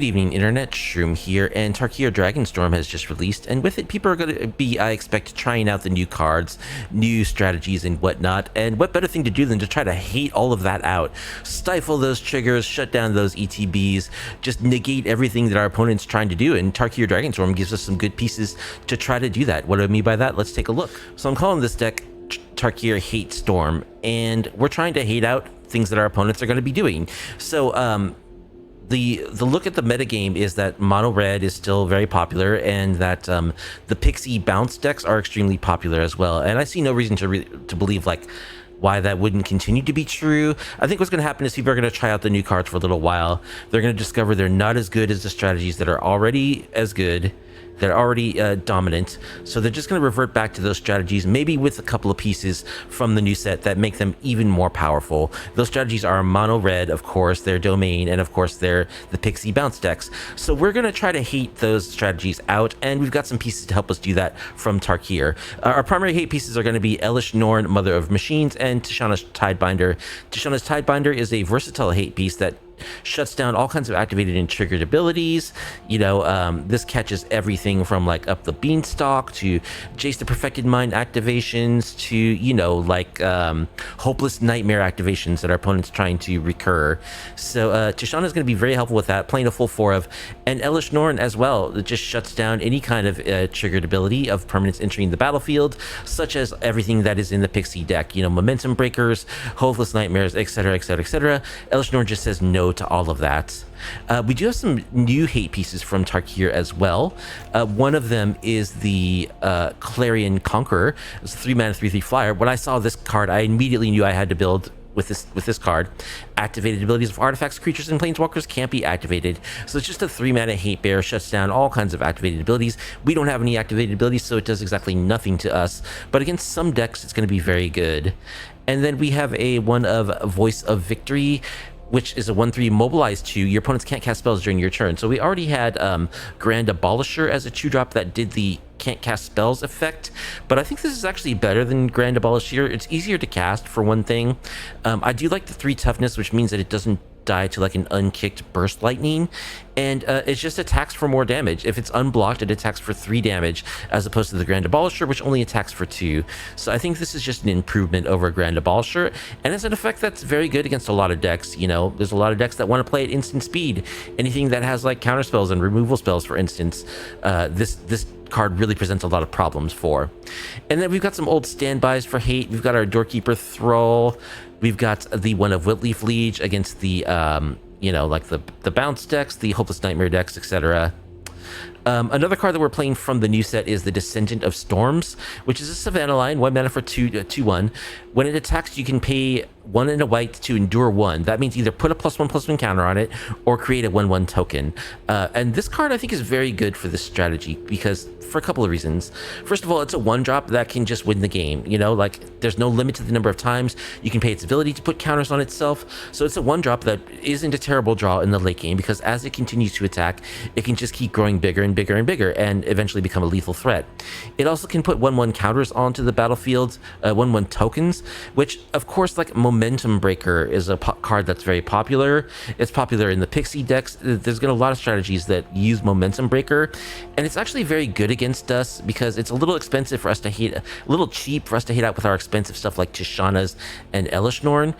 Good evening, Internet. Shroom here, and Tarkir Dragonstorm has just released, and with it, people are going to be, I expect, trying out the new cards, new strategies, and whatnot. And what better thing to do than to try to hate all of that out, stifle those triggers, shut down those ETBs, just negate everything that our opponent's trying to do. And Tarkir Dragonstorm gives us some good pieces to try to do that. What do I mean by that? Let's take a look. So I'm calling this deck Tarkir Hate Storm, and we're trying to hate out things that our opponents are going to be doing. So the look at the metagame is that mono red is still very popular, and that the pixie bounce decks are extremely popular as well. And I see no reason to believe like why that wouldn't continue to be true. I think what's going to happen is people are going to try out the new cards for a little while. They're going to discover they're not as good as the strategies that are already as good. They're already dominant, so they're just going to revert back to those strategies, maybe with a couple of pieces from the new set that make them even more powerful. Those strategies are mono red, of course, their domain, and of course they're the pixie bounce decks. So we're going to try to hate those strategies out, and we've got some pieces to help us do that from Tarkir. Our primary hate pieces are going to be Elesh Norn, Mother of Machines, and Tishana's Tidebinder. Tishana's Tidebinder is a versatile hate piece that shuts down all kinds of activated and triggered abilities. You know, this catches everything from like Up the Beanstalk to Jace the Perfected Mind activations to, you know, like Hopeless Nightmare activations that our opponent's trying to recur. So Tishana is going to be very helpful with that, playing a full 4 of, and Elesh Norn as well. It just shuts down any kind of triggered ability of permanents entering the battlefield, such as everything that is in the pixie deck, you know, Momentum Breakers, Hopeless Nightmares, etc, etc, etc. Elesh Norn just says no to all of that. We do have some new hate pieces from Tarkir as well. One of them is the Clarion Conqueror. It's a 3-mana 3/3 flyer. When I saw this card, I immediately knew I had to build with this card. Activated abilities of artifacts, creatures, and planeswalkers can't be activated. So it's just a 3-mana hate bear, shuts down all kinds of activated abilities. We don't have any activated abilities, so it does exactly nothing to us. But against some decks, it's going to be very good. And then we have one of Voice of Victory, which is a 1/3 mobilize 2. Your opponents can't cast spells during your turn. So we already had Grand Abolisher as a 2-drop that did the can't cast spells effect, but I think this is actually better than Grand Abolisher. It's easier to cast, for one thing. I do like the 3 toughness, which means that it doesn't die to like an unkicked burst lightning, and it just attacks for more damage. If it's unblocked, it attacks for 3 damage as opposed to the Grand Abolisher, which only attacks for 2. So I think this is just an improvement over Grand Abolisher, and it's an effect that's very good against a lot of decks. You know, there's a lot of decks that want to play at instant speed. Anything that has like counter spells and removal spells, for instance, this card really presents a lot of problems for. And then we've got some old standbys for hate. We've got our Doorkeeper Thrull. We've got the one of Whitleaf Liege against the you know, like the bounce decks, the Hopeless Nightmare decks, etc. Another card that we're playing from the new set is the Descendant of Storms, which is a Savannah line, 1 mana for 2/1. When it attacks, you can pay 1 and a white to endure 1. That means either put a +1/+1 counter on it or create a 1/1 token. And this card I think is very good for this strategy because for a couple of reasons. First of all, it's a 1-drop that can just win the game. You know, like there's no limit to the number of times you can pay its ability to put counters on itself. So it's a 1-drop that isn't a terrible draw in the late game because as it continues to attack, it can just keep growing bigger and bigger and bigger and eventually become a lethal threat. It also can put 1/1 counters onto the battlefield, 1/1 tokens, which of course, like Momentum Breaker is a card that's very popular. It's popular in the pixie decks. There's been a lot of strategies that use Momentum Breaker, and it's actually very good against us because it's a little expensive for us to hate, a little cheap for us to hate out with our expensive stuff like Tishana's and Elesh Norn.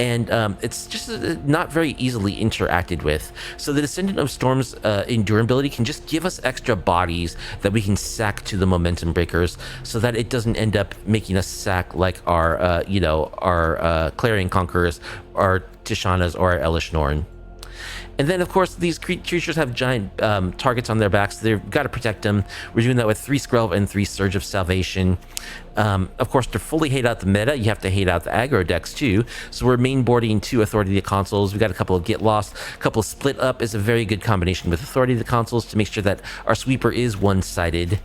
And it's just not very easily interacted with. So the Descendant of Storm's endurability can just give us extra bodies that we can sack to the Momentum Breakers so that it doesn't end up making us sack like our, you know, our Clarion Conquerors, our Tishanas, or our Elesh Norn. And then, of course, these creatures have giant targets on their backs. They've got to protect them. We're doing that with 3 Skrelv and 3 Surge of Salvation. Of course, to fully hate out the meta, you have to hate out the aggro decks too. So we're mainboarding 2 Authority of the Consuls. We've got a couple of Get Lost. A couple of Split Up is a very good combination with Authority of the Consuls to make sure that our sweeper is one-sided.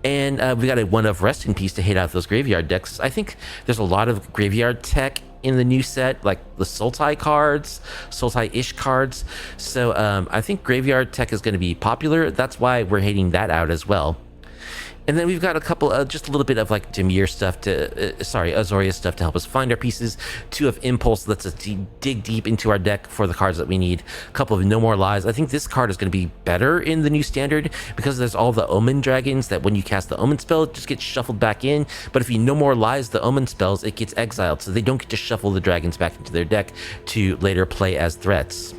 And we got a 1 of Rest in Peace to hate out those graveyard decks. I think there's a lot of graveyard tech in the new set, like the Sultai cards, Sultai-ish cards. So I think graveyard tech is going to be popular. That's why we're hating that out as well. And then we've got a couple of, just a little bit of like Dimir stuff to, Azorious stuff to help us find our pieces. 2 of Impulse lets us dig deep into our deck for the cards that we need. A couple of No More Lies. I think this card is going to be better in the new standard because there's all the Omen dragons that when you cast the Omen spell, it just gets shuffled back in. But if you No More Lies the Omen spells, it gets exiled, so they don't get to shuffle the dragons back into their deck to later play as threats.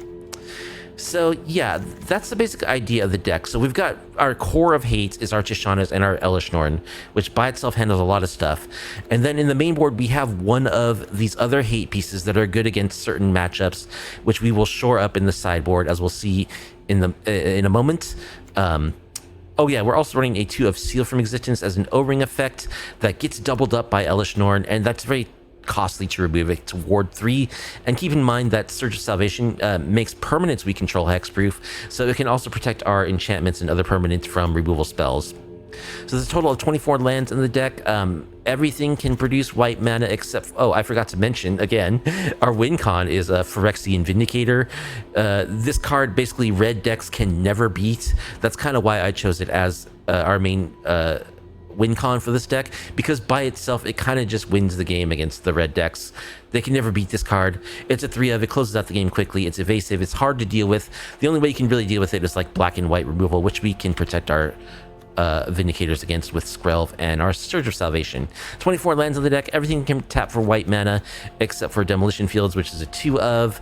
So yeah, that's the basic idea of the deck. So we've got our core of hates is our Tishanas and our Elesh Norn, which by itself handles a lot of stuff. And then in the main board, we have one of these other hate pieces that are good against certain matchups, which we will shore up in the sideboard, as we'll see in a moment. Oh yeah, we're also running a 2 of Seal from Existence as an O-Ring effect that gets doubled up by Elesh Norn, and that's very costly to remove. It's Ward 3, and keep in mind that Surge of Salvation makes permanents we control hexproof, so it can also protect our enchantments and other permanents from removal spells. So there's a total of 24 lands in the deck. Everything can produce white mana except, oh, I forgot to mention again, our wincon is a Phyrexian Vindicator. This card basically red decks can never beat. That's kind of why I chose it as our main wincon for this deck, because by itself it kind of just wins the game against the red decks. They can never beat this card. It's a 3 of, it closes out the game quickly, it's evasive, it's hard to deal with. The only way you can really deal with it is like black and white removal, which we can protect our Vindicators against with Skrelv and our Surge of Salvation. 24 lands on the deck, everything can tap for white mana except for Demolition Fields, which is a 2 of.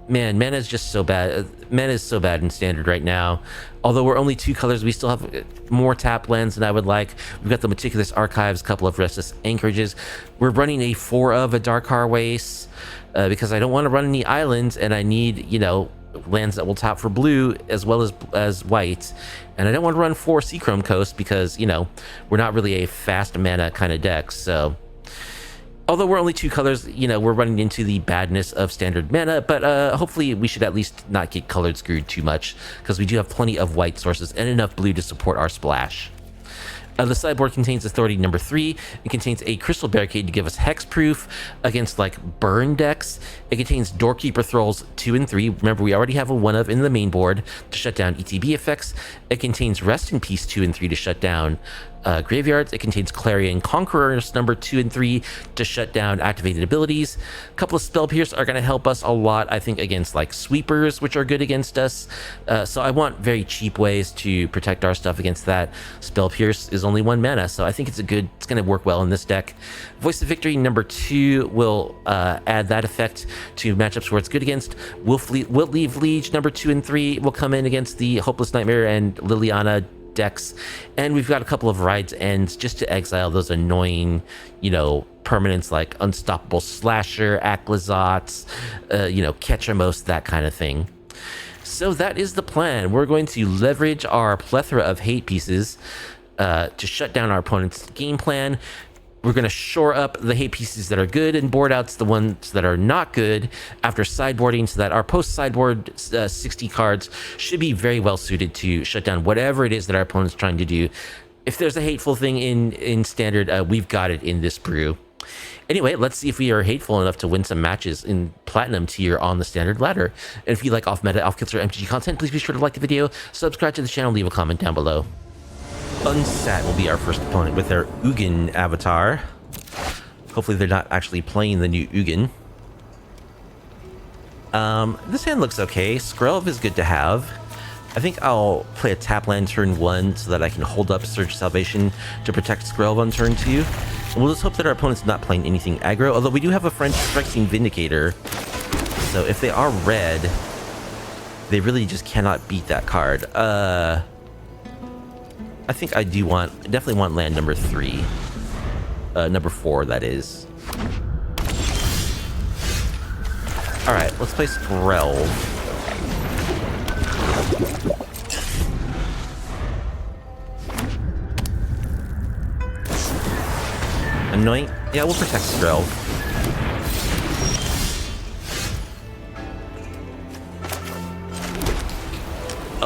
Man, mana is just so bad. Mana is so bad in standard right now. Although we're only 2 colors, we still have more tap lands than I would like. We've got the Meticulous Archives, a couple of Restless Anchorages. We're running a 4 of a Darkar Waste because I don't want to run any islands, and I need, you know, lands that will tap for blue as well as white. And I don't want to run 4 Seachrome Coast because, you know, we're not really a fast mana kind of deck, so... Although we're only 2 colors, you know, we're running into the badness of standard mana, but hopefully we should at least not get colored screwed too much, because we do have plenty of white sources and enough blue to support our splash. The sideboard contains Authority number 3. It contains a Crystal Barricade to give us hexproof against like burn decks. It contains Doorkeeper Thrulls 2 and 3. Remember, we already have a 1 of in the main board to shut down ETB effects. It contains Rest in Peace 2 and 3 to shut down graveyards. It contains Clarion Conquerors number 2 and 3 to shut down activated abilities. A couple of Spell Pierce are going to help us a lot, I think, against like sweepers, which are good against us. So I want very cheap ways to protect our stuff against that. Spell Pierce is only 1 mana, so I think it's going to work well in this deck. Voice of Victory number 2 will add that effect to matchups where it's good against. Wilt-Leave Liege number 2 and 3 will come in against the Hopeless Nightmare and Liliana decks, and we've got a couple of Ride's Ends just to exile those annoying, you know, permanents like Unstoppable Slasher, Aklizots, you know, Ketchamos, that kind of thing. So that is the plan. We're going to leverage our plethora of hate pieces to shut down our opponent's game plan. We're going to shore up the hate pieces that are good and board out the ones that are not good after sideboarding, so that our post-sideboard 60 cards should be very well suited to shut down whatever it is that our opponent's trying to do. If there's a hateful thing in standard, we've got it in this brew. Anyway, let's see if we are hateful enough to win some matches in Platinum tier on the standard ladder. And if you like off-meta, off-kilter MTG content, please be sure to like the video, subscribe to the channel, leave a comment down below. Unsat will be our first opponent with their Ugin avatar. Hopefully they're not actually playing the new Ugin. This hand looks okay. Skrelv is good to have. I think I'll play a tap land turn 1 so that I can hold up Surge Salvation to protect Skrelv on turn 2. And we'll just hope that our opponent's not playing anything aggro, although we do have a Phyrexian Vindicator. So if they are red, they really just cannot beat that card. I think I do definitely want land number 3. Number 4, that is. Alright, let's play Skrelv. Anoint? Yeah, we'll protect Skrelv.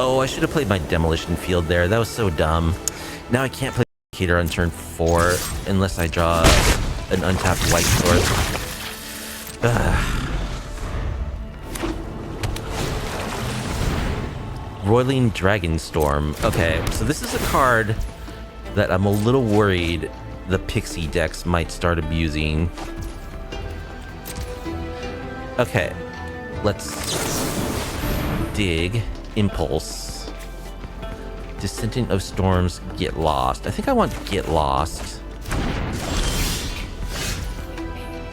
Oh, I should have played my Demolition Field there. That was so dumb. Now I can't play Vindicator on turn 4 unless I draw an untapped white source. Roiling Dragonstorm. Okay, so this is a card that I'm a little worried the pixie decks might start abusing. Okay, let's dig. Impulse. Descendant of Storms, Get Lost. I think I want Get Lost.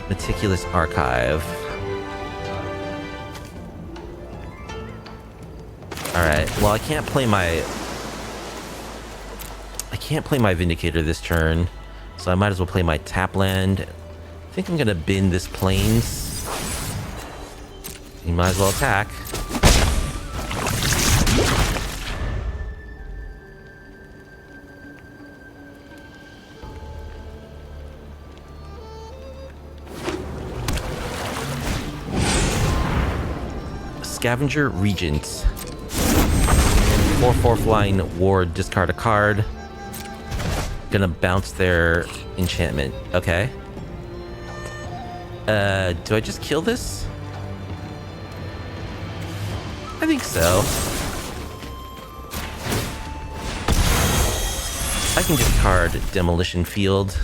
Meticulous Archive. Alright, well I can't play my Vindicator this turn, so I might as well play my tap land. I think I'm gonna bin this Plains. You might as well attack. Scavenger Regent. 4/4 flying ward, discard a card. Gonna bounce their enchantment. Okay. Do I just kill this? I think so. I can discard Demolition Field.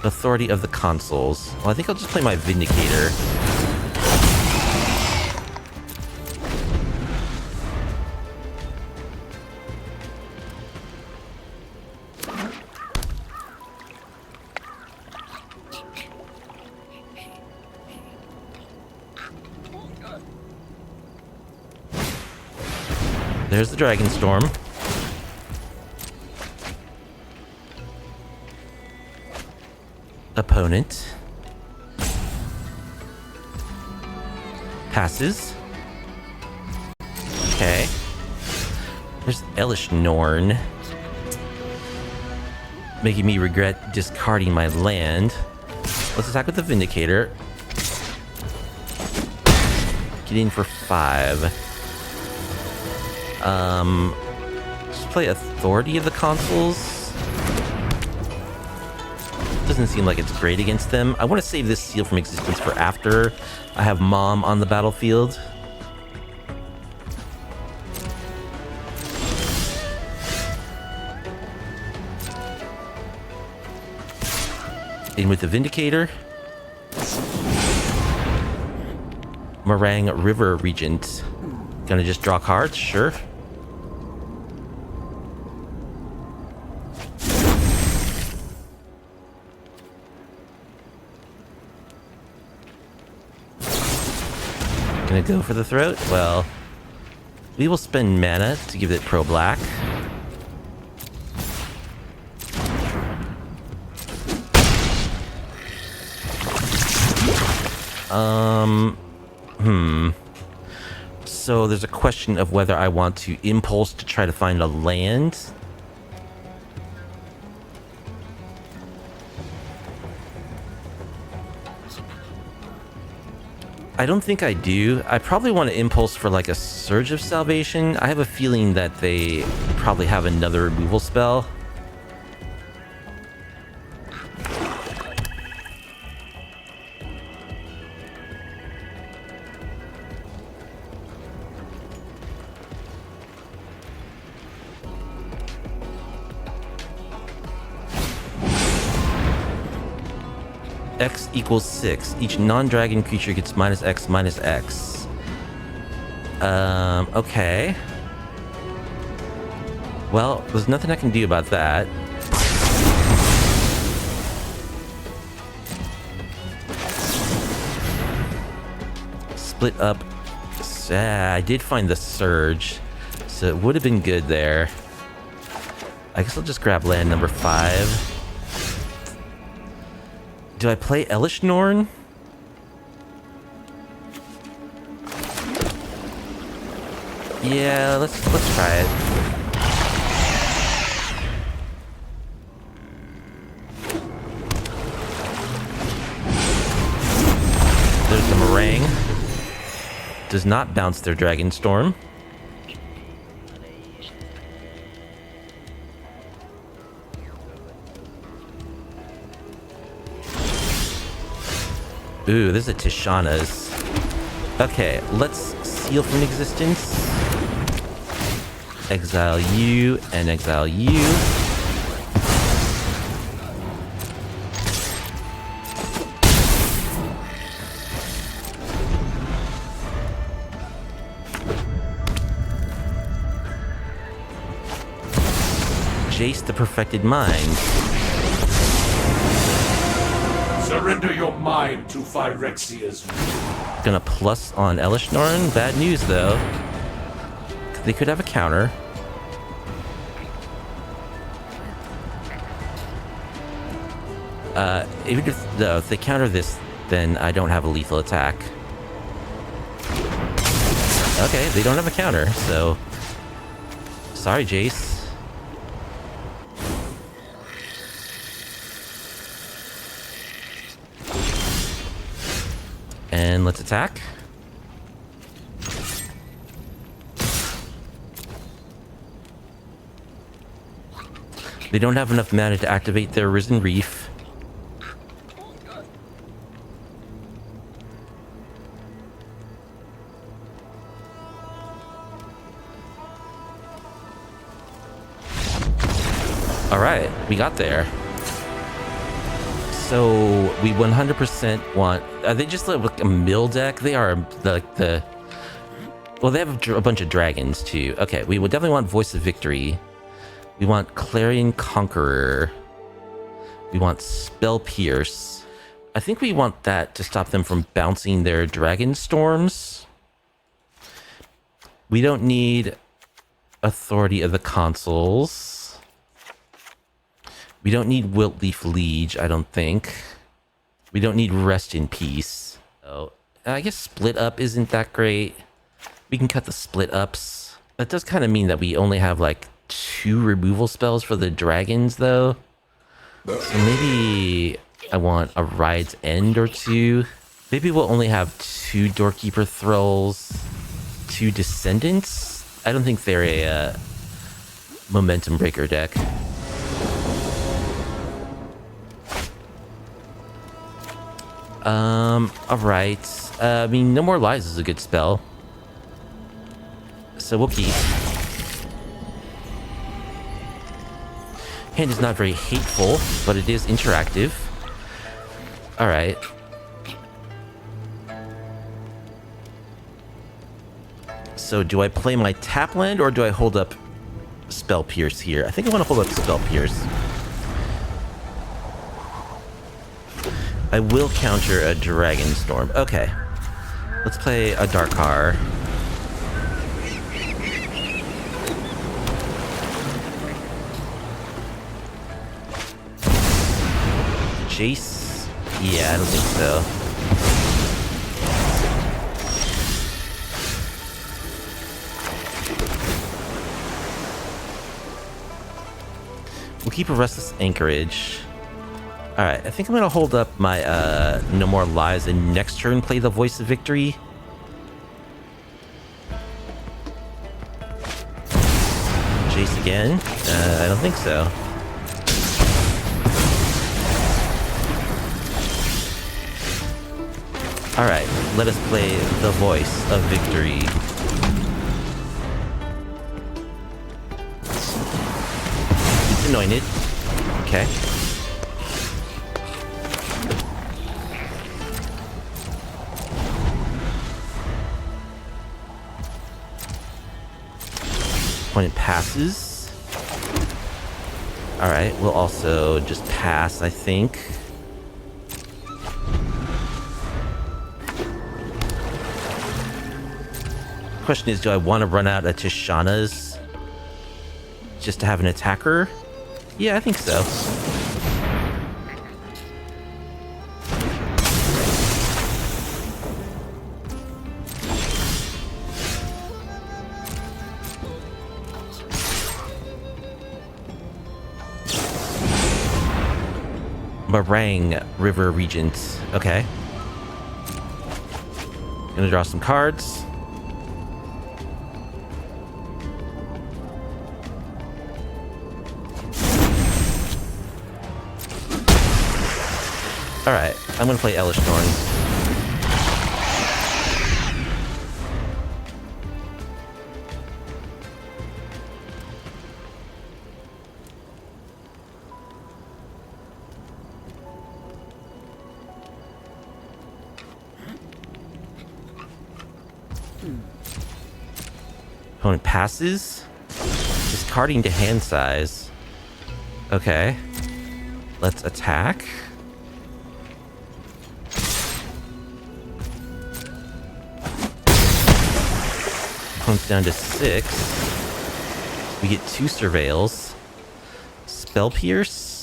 Authority of the Consuls. Well, I think I'll just play my Vindicator. There's the Dragonstorm. Opponent passes. Okay. There's Elesh Norn, making me regret discarding my land. Let's attack with the Vindicator. Get in for 5. Just play Authority of the Consuls. Doesn't seem like it's great against them. I want to save this Seal from Existence for after I have Mom on the battlefield. In with the Vindicator. Meringue River Regent. Gonna just draw cards? Sure. Gonna go for the throat? Well, we will spend mana to give it pro black. So there's a question of whether I want to impulse to try to find a land. I don't think I do. I probably want to impulse for like a Surge of Salvation. I have a feeling that they probably have another removal spell. X equals 6. Each non-dragon creature gets -X, -X. Okay. Well, there's nothing I can do about that. Split up. I did find the Surge, so it would have been good there. I guess I'll just grab land number 5. Do I play Elesh Norn? Yeah, let's try it. There's the Meringue. Does not bounce their Dragonstorm. Ooh, this is a Tishana's. Okay, let's Seal from Existence. Exile you and exile you. Jace the Perfected Mind. Surrender your mind to Phyrexia's. Gonna plus on Elesh Norn. Bad news though. They could have a counter. Even if they counter this, then I don't have a lethal attack. Okay, they don't have a counter, so sorry, Jace. And let's attack. They don't have enough mana to activate their Risen Reef. Alright, we got there. So we 100% want... Are they just like a mill deck? They are like the... Well, they have a bunch of dragons too. Okay, we would definitely want Voice of Victory. We want Clarion Conqueror. We want Spell Pierce. I think we want that to stop them from bouncing their Dragonstorms. We don't need Authority of the Consuls. We don't need Wiltleaf Liege, I don't think. We don't need Rest in Peace. Oh, I guess Split Up isn't that great. We can cut the Split Ups. That does kind of mean that we only have like 2 removal spells for the dragons, though. So maybe I want a Ride's End or 2. Maybe we'll only have 2 Doorkeeper Thrulls, 2 Descendants. I don't think they're a momentum breaker deck. Alright. I mean, No More Lies is a good spell. So we'll keep. Hand is not very hateful, but it is interactive. Alright. So do I play my tap land or do I hold up Spell Pierce here? I think I want to hold up Spell Pierce. I will counter a Dragonstorm. Okay. Let's play a Darkar. Jace? Yeah, I don't think so. We'll keep a Restless Anchorage. Alright, I think I'm gonna hold up my No More Lies and next turn play the Voice of Victory. Jace again? I don't think so. Alright, let us play the Voice of Victory. It's anointed. Okay. Opponent passes. Alright, we'll also just pass, I think. Question is, do I want to run out of Tishana's just to have an attacker? Yeah, I think so. Meringue River Regent. Okay. Gonna draw some cards. Alright, I'm gonna play Elesh Norn. Opponent passes. Discarding to hand size. Okay. Let's attack. Opponent's down to 6. We get 2 surveils. Spell Pierce.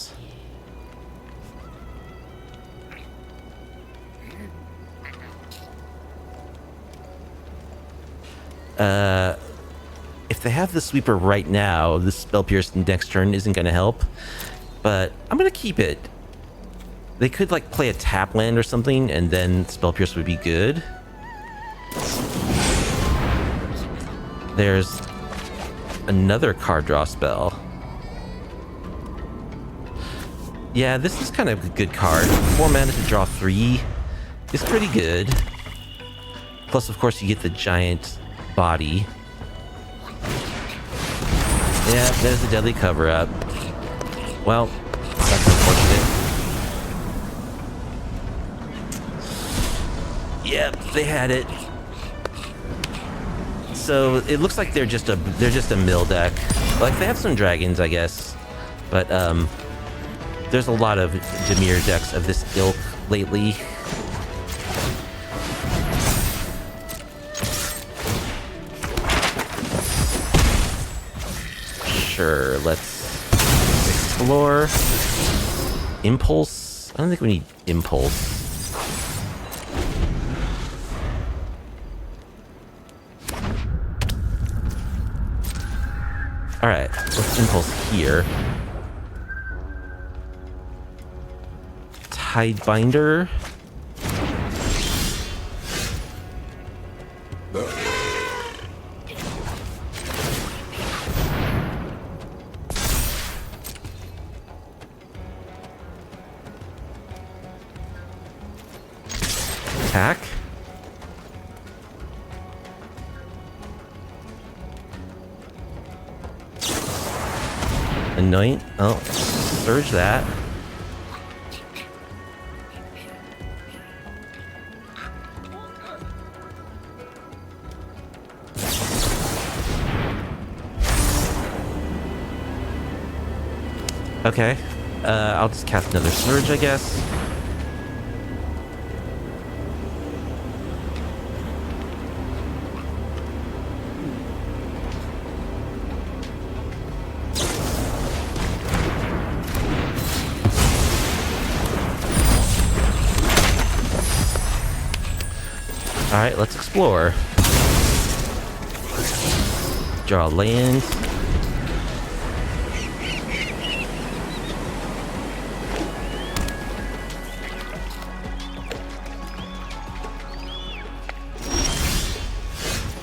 If they have the sweeper right now, the Spell Pierce next turn isn't going to help. But I'm going to keep it. They could like play a tap land or something, and then Spell Pierce would be good. There's another card draw spell. Yeah, this is kind of a good card. 4 mana to draw 3 is pretty good. Plus, of course, you get the giant body. Yeah, there's a deadly cover-up. Well, that's unfortunate. Yep, they had it. So it looks like they're just a mill deck. Like they have some dragons, I guess, but there's a lot of Dimir decks of this ilk lately. Sure, let's explore. Impulse? I don't think we need impulse. Alright, let's impulse here. Tidebinder. Attack. Anoint. Oh, surge that. Okay. I'll just cast another surge, I guess. Alright, let's explore. Draw land.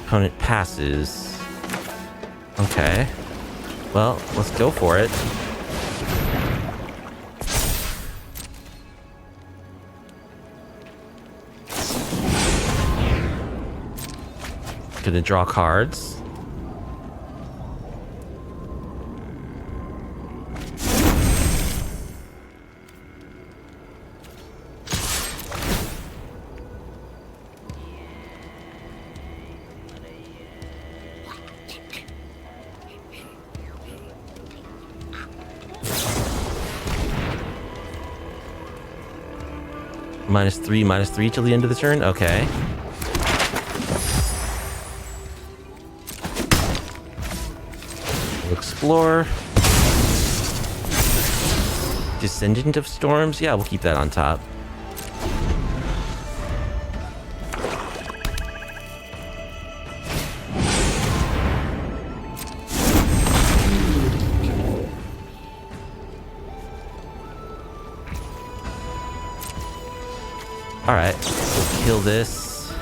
Opponent passes. Okay. Well, let's go for it. Gonna draw cards. -3 till the end of the turn? Okay. We'll explore. Descendant of Storms? Yeah, we'll keep that on top. Alright, we'll kill this.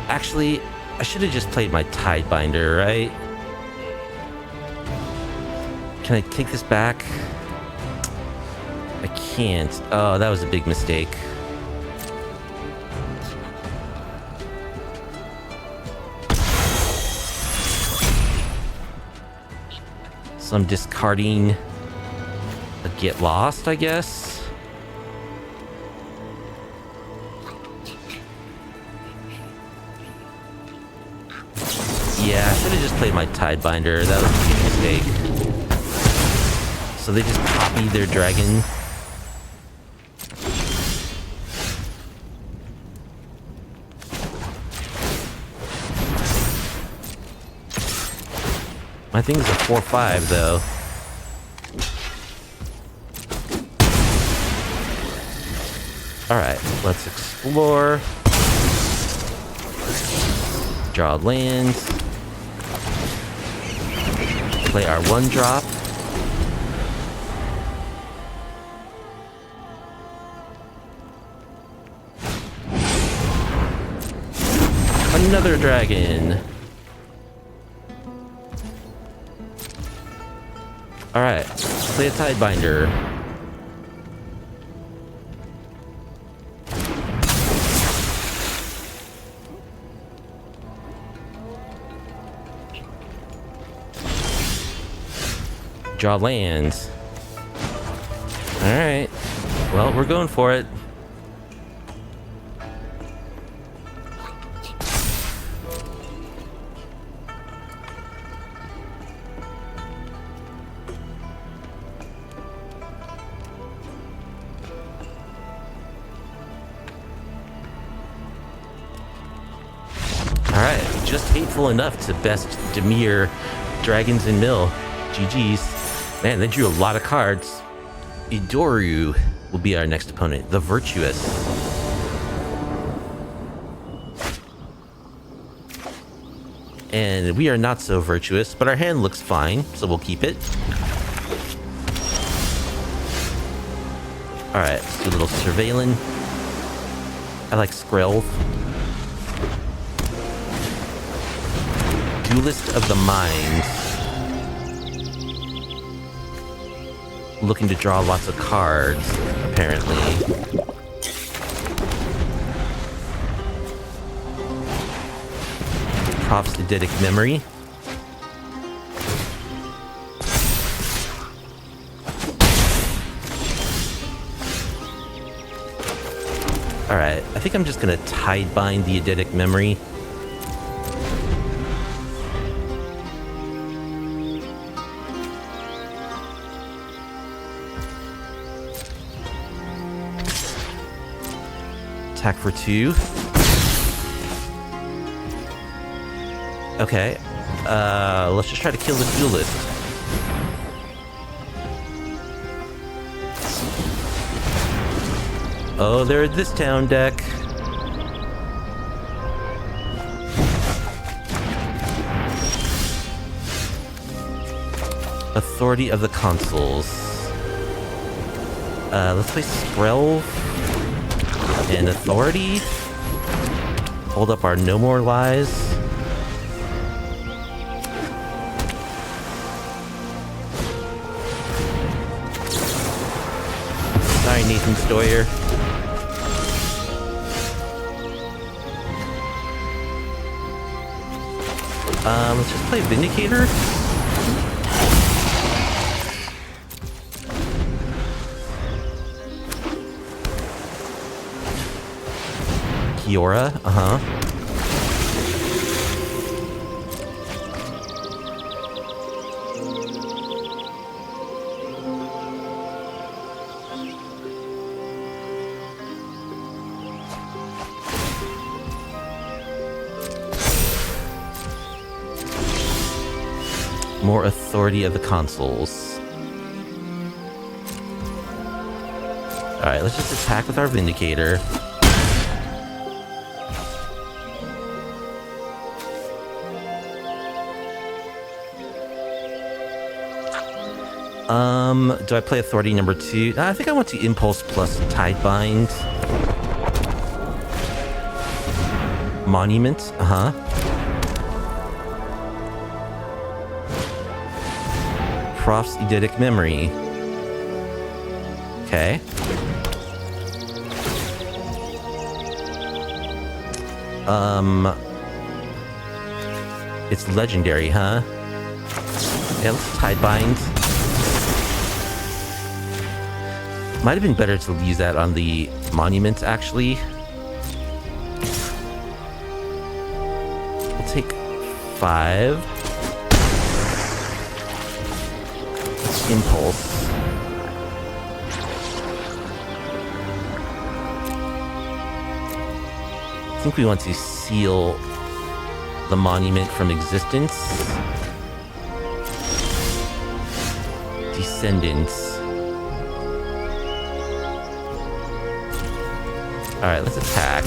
Actually, I should have just played my Tidebinder, right? Can I take this back? I can't. Oh, that was a big mistake. So I'm discarding a Get Lost, I guess. Yeah, I should have just played my Tidebinder. That was a big mistake. So they just copied their dragon. My thing is a 4/5 though. Alright, let's explore. Draw lands. Play our 1-drop. Another dragon. Alright, play a Tidebinder. Draw lands. Alright. Well, we're going for it. Alright, just hateful enough to best Dimir Dragons in Mill. GG's. Man, they drew a lot of cards. Idoru will be our next opponent, the Virtuous. And we are not so virtuous, but our hand looks fine, so we'll keep it. Alright, let's do a little surveilling. I like Skrelv. Duelist of the Mind. Looking to draw lots of cards, apparently. Proft's Eidetic Memory. Alright, I think I'm just gonna Tidebind the Eidetic Memory. Attack for 2. Okay. Let's just try to kill the duelist. Oh, they're at this town deck. Authority of the Consuls. Let's play Skrelv. And Authority. Hold up our No More Lies. Sorry, Nathan Stoyer. Let's just play Vindicator. Kiora, More Authority of the Consuls. Alright, let's just attack with our Vindicator. Do I play Authority number 2? I think I want to Impulse plus Tidebind. Monument, Proft's Eidetic Memory. Okay. It's legendary, huh? Yeah, let's Tidebind. Might have been better to use that on the monument, actually. We'll take 5. Impulse. I think we want to seal the monument from existence. Descendants. Alright, let's attack.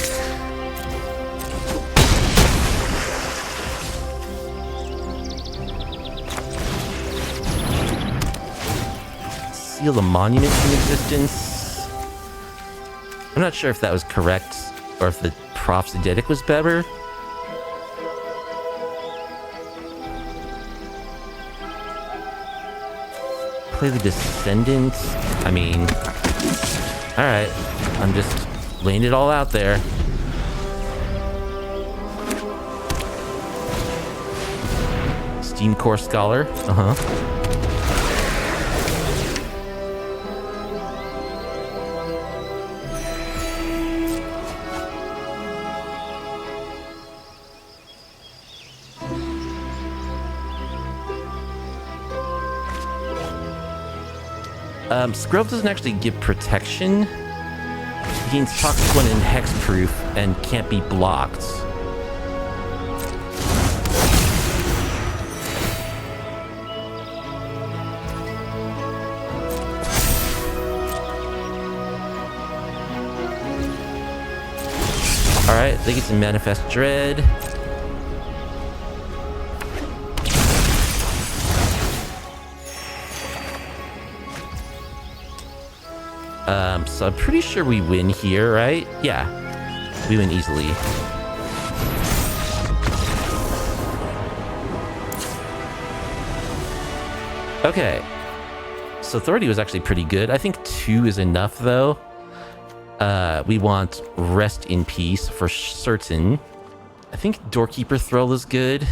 Seal the monument from existence. I'm not sure if that was correct or if the Proft's Eidetic was better. Play the Descendants. I mean, alright, I'm just laying it all out there. Steam Core Scholar. Skrelv doesn't actually give protection. He gains Toxic 1 and Hexproof and can't be blocked. Alright, they get some Manifest Dread. So I'm pretty sure we win here, right? Yeah, we win easily. Okay, so Authority was actually pretty good. I think 2 is enough, though. We want Rest in Peace for certain. I think Doorkeeper Thrull is good.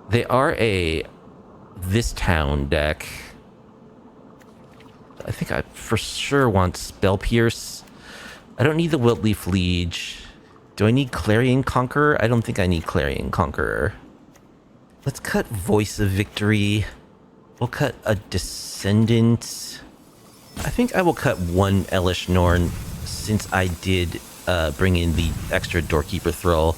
They are a this town deck. I think I for sure want Spell Pierce. I don't need the Wiltleaf Liege. Do I need Clarion Conqueror? I don't think I need Clarion Conqueror. Let's cut Voice of Victory. We'll cut a Descendant. I think I will cut 1 Elesh Norn since I did bring in the extra Doorkeeper Thrull.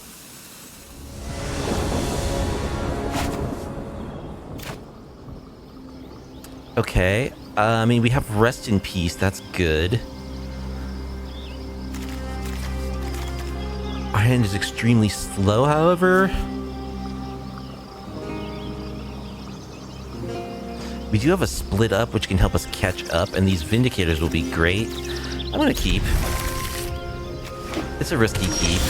Okay. I mean, we have Rest in Peace. That's good. Our hand is extremely slow, however. We do have a Split Up, which can help us catch up, and these Vindicators will be great. I'm gonna keep. It's a risky keep.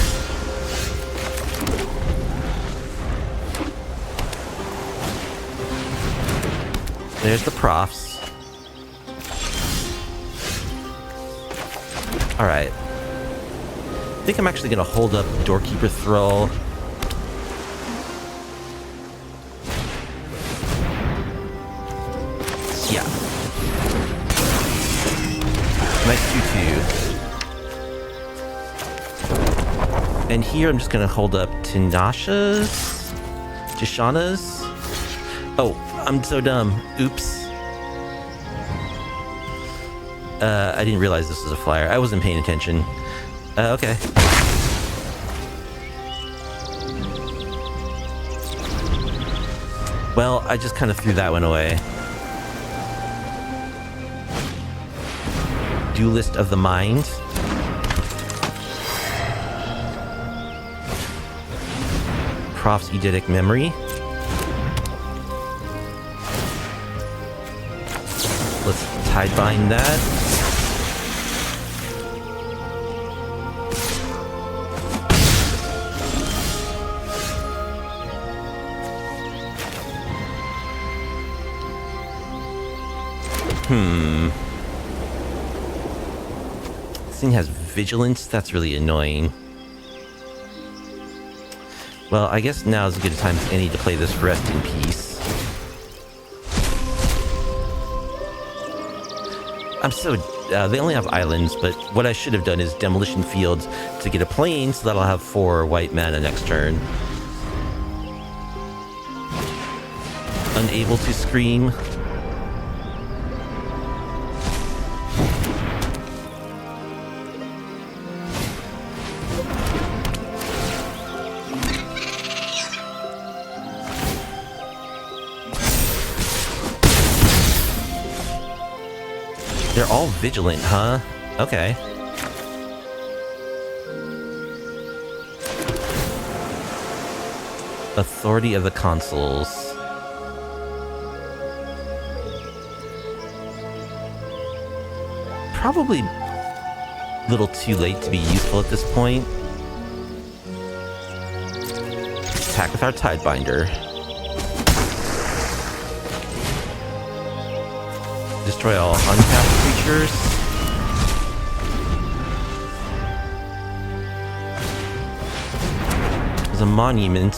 There's the Profts. Alright. I think I'm actually going to hold up Doorkeeper Thrull. Yeah. Nice 2-2. And here I'm just going to hold up Tinasha's. Tishana's. Oh, I'm so dumb. Oops. I didn't realize this was a flyer. I wasn't paying attention. Okay. Well, I just kind of threw that one away. Duelist of the Mind. Proft's Eidetic Memory. Let's Tidebind that. This thing has Vigilance. That's really annoying. Well, I guess now is as good a time as any to play this Rest in Peace. I'm so... they only have islands, but what I should have done is Demolition Fields to get a plane, so that I'll have 4 white mana next turn. Unable to scream. They're all vigilant, huh? Okay. Authority of the consuls. Probably a little too late to be useful at this point. Attack with our Tidebinder. Destroy all untapped creatures. There's a monument.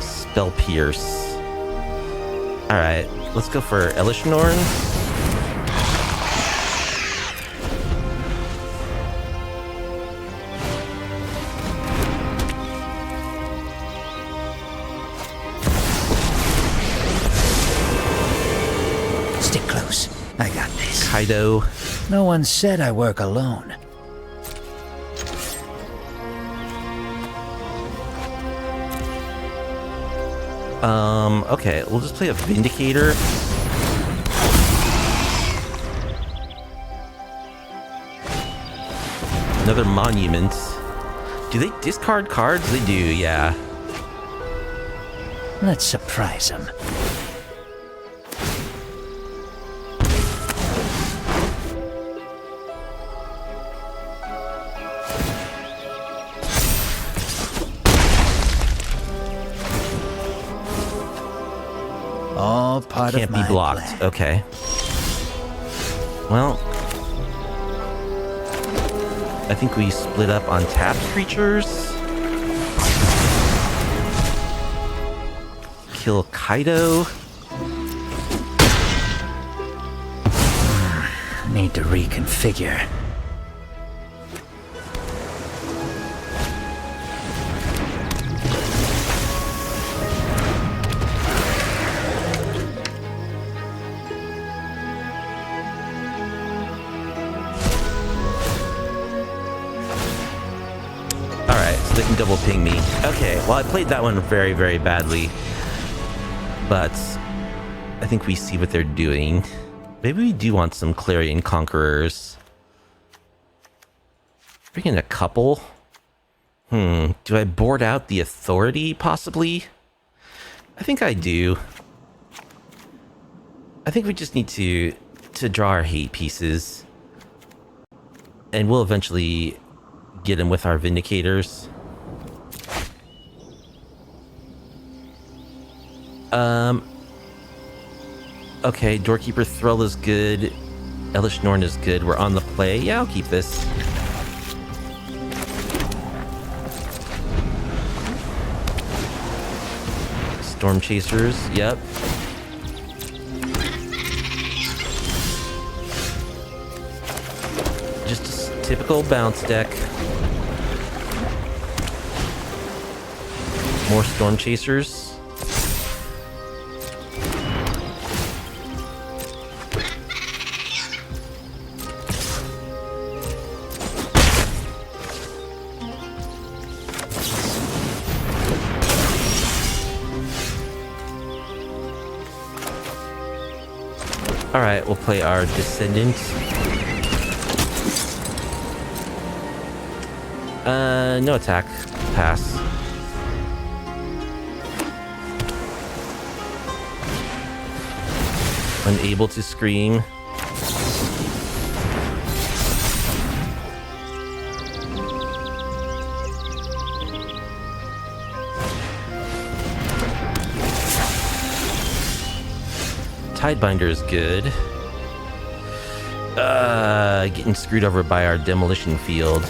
Spell Pierce. Alright, let's go for Elesh Norn. Stick close. I got this. Kaido. No one said I work alone. Okay, we'll just play a Vindicator. Another Monument. Do they discard cards? They do, yeah. Let's surprise him. All part Can't of my be blocked. plan. Okay. Well, I think we split up on tapped creatures. Kill Kaido. Need to reconfigure. They can double ping me. Okay, well I played that one very, very badly. But I think we see what they're doing. Maybe we do want some Clarion Conquerors. Bring in a couple. Do I board out the Authority, possibly? I think I do. I think we just need to draw our hate pieces. And we'll eventually get them with our Vindicators. Okay, Doorkeeper Thrull is good. Elesh Norn is good. We're on the play. Yeah, I'll keep this. Storm Chasers, yep. Just a typical bounce deck. More Storm Chasers. Alright, we'll play our Descendant. No attack. Pass. Unable to scream. Tidebinder is good. Getting screwed over by our demolition field.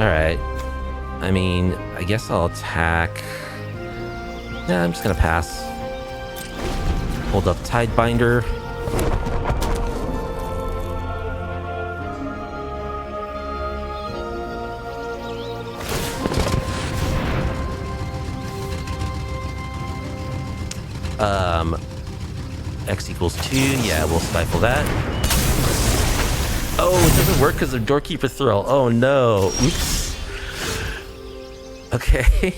Alright. I mean, I guess I'll attack. Nah, I'm just gonna pass. Hold up Tidebinder. X equals 2. Yeah, we'll stifle that. Oh, it doesn't work because of Doorkeeper Thrull. Oh no. Oops. Okay.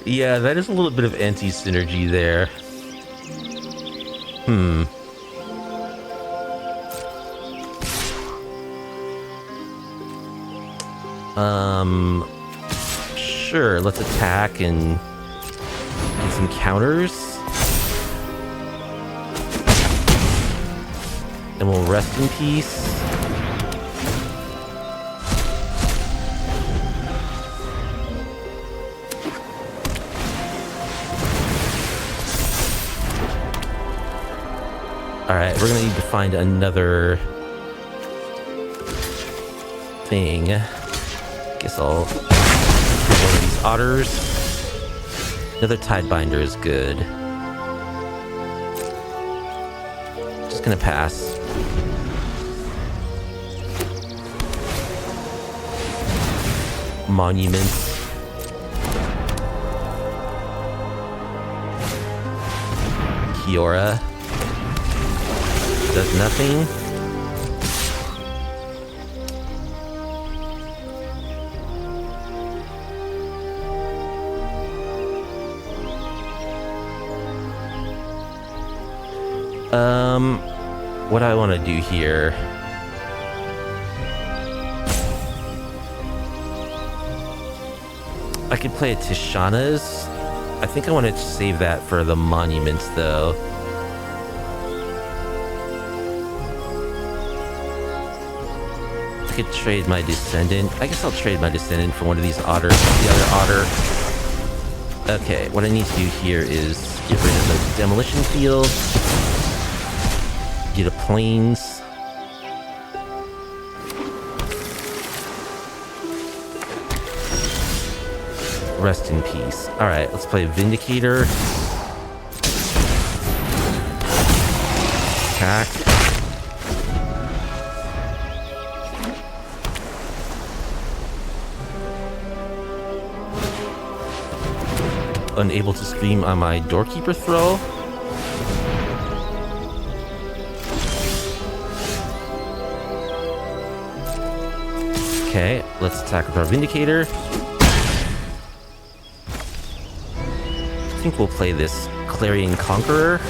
Yeah, that is a little bit of anti-synergy there. Sure, let's attack and get some counters. And we'll rest in peace. Alright, we're gonna need to find another thing. Guess I'll get one of these otters. Another Tidebinder is good. Just gonna pass. Monuments. Kiora. Does nothing. What do I want to do here? I could play a Tishana's. I think I want to save that for the monuments, though. I could trade my Descendant. I guess I'll trade my Descendant for one of these otters. The other otter. Okay, what I need to do here is get rid of the demolition field. Get a plains. Rest in peace. Alright, let's play Vindicator. Attack. Unable to scream on my Doorkeeper Thrull. Okay, let's attack with our Vindicator. I think we'll play this Clarion Conqueror.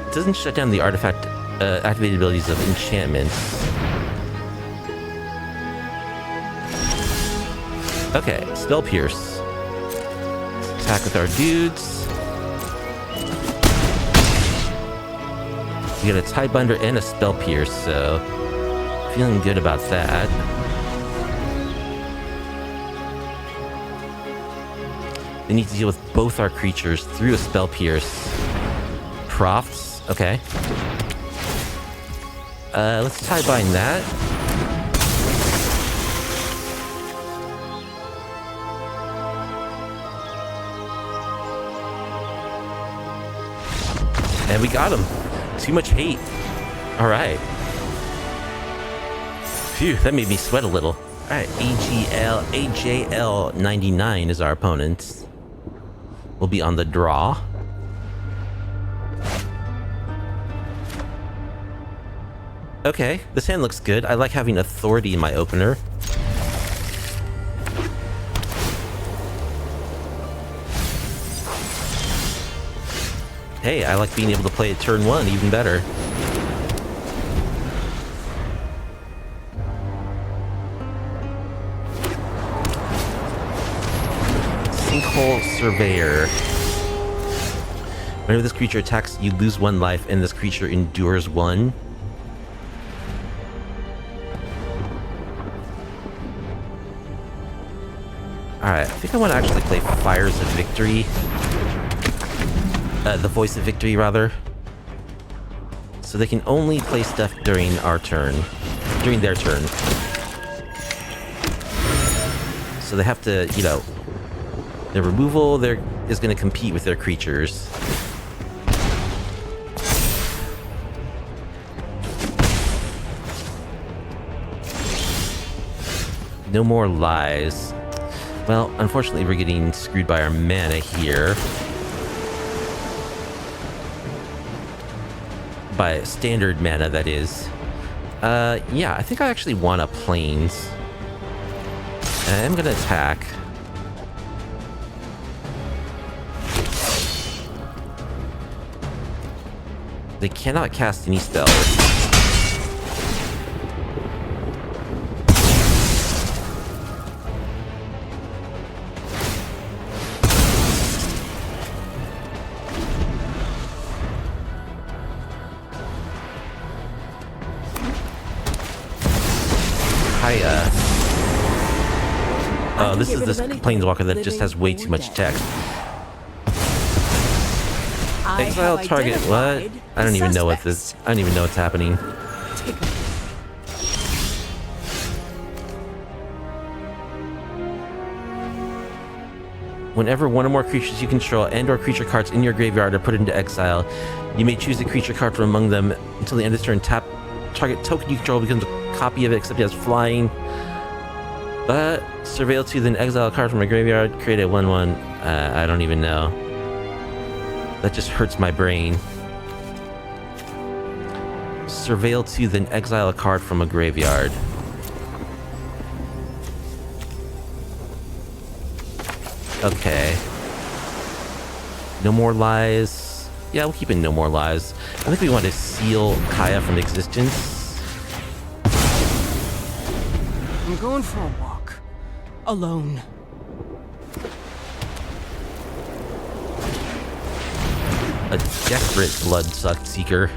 It doesn't shut down the artifact activated abilities of enchantments. Okay, Spell Pierce. Let's attack with our dudes. We got a Tidebinder and a Spell Pierce, so feeling good about that. We need to deal with both our creatures through a Spell Pierce. Profts, okay. Let's Tidebind that. And we got him. Too much hate. Alright. Phew, that made me sweat a little. Alright, AJL 99 is our opponent. We'll be on the draw. Okay, this hand looks good. I like having authority in my opener. Hey, I like being able to play it turn 1 even better. Sinkhole Surveyor. Whenever this creature attacks, you lose 1 life, and this creature endures 1. Alright, I think I want to actually play Fires of Victory. The Voice of Victory, rather. So they can only play stuff during our turn. During their turn. So they have to, you know... Their removal is going to compete with their creatures. No more lies. Well, unfortunately, we're getting screwed by our mana here. By standard mana, that is. Yeah, I think I actually want a plains. And I'm gonna attack. They cannot cast any spells. Hiya. Oh, this is this planeswalker that just has way too much text. Exile target, what? I don't even know what this... I don't even know what's happening. Whenever one or more creatures you control and or creature cards in your graveyard are put into exile, you may choose a creature card from among them until the end of the turn. Tap target token you control becomes a copy of it, except it has flying. But surveil to then exile a card from a graveyard, create a 1/1. I don't even know. That just hurts my brain. Surveil to then exile a card from a graveyard. Okay. No more lies. Yeah, we'll keep in no more lies. I think we want to seal Kaya from existence. I'm going for a walk. Alone. A desperate bloodsuck seeker.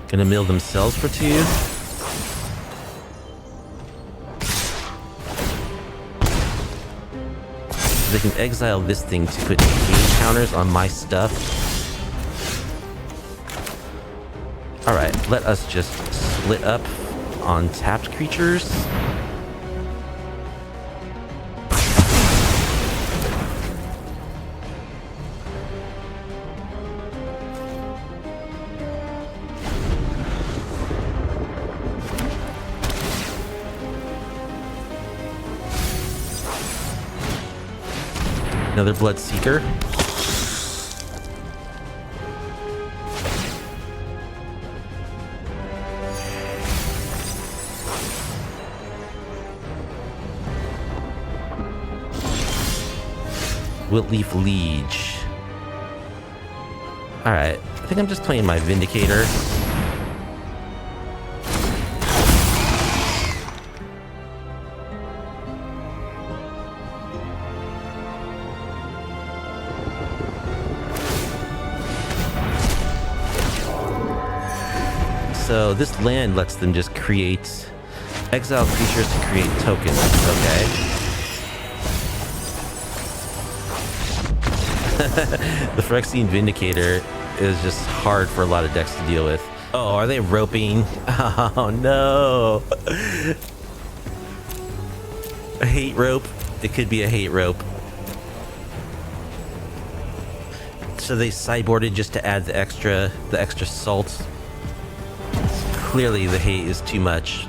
Gonna mill themselves for 2. They can exile this thing to put game counters on my stuff. Alright, let us just split up on tapped creatures. Another Bloodseeker. Wiltleaf Liege. Alright, I think I'm just playing my Vindicator. So this land lets them just create exile creatures to create tokens, okay? The Phyrexian Vindicator is just hard for a lot of decks to deal with. Oh, are they roping? Oh no! A hate rope? It could be a hate rope. So they sideboarded just to add the extra salt. Clearly the hate is too much.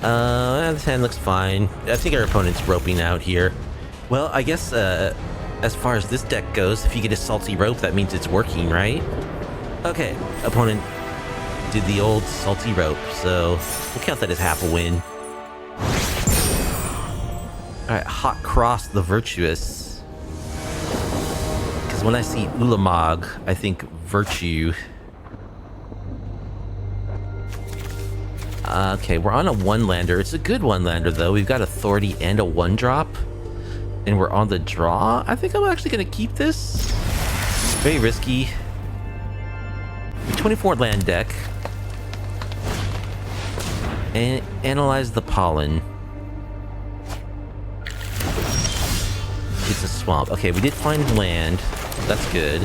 The hand looks fine. I think our opponent's roping out here. Well, I guess as far as this deck goes, if you get a salty rope, that means it's working, right? Okay, opponent did the old salty rope, so we'll count that as half a win. Alright, Hot Cross the Virtuous. Because when I see Ulamog, I think Virtue. Okay, we're on a 1-lander. It's a good 1-lander, though. We've got Authority and a 1-drop. And we're on the draw. I think I'm actually going to keep this. Very risky. 24-land deck. And analyze the pollen. It's a swamp. Okay, we did find land. That's good.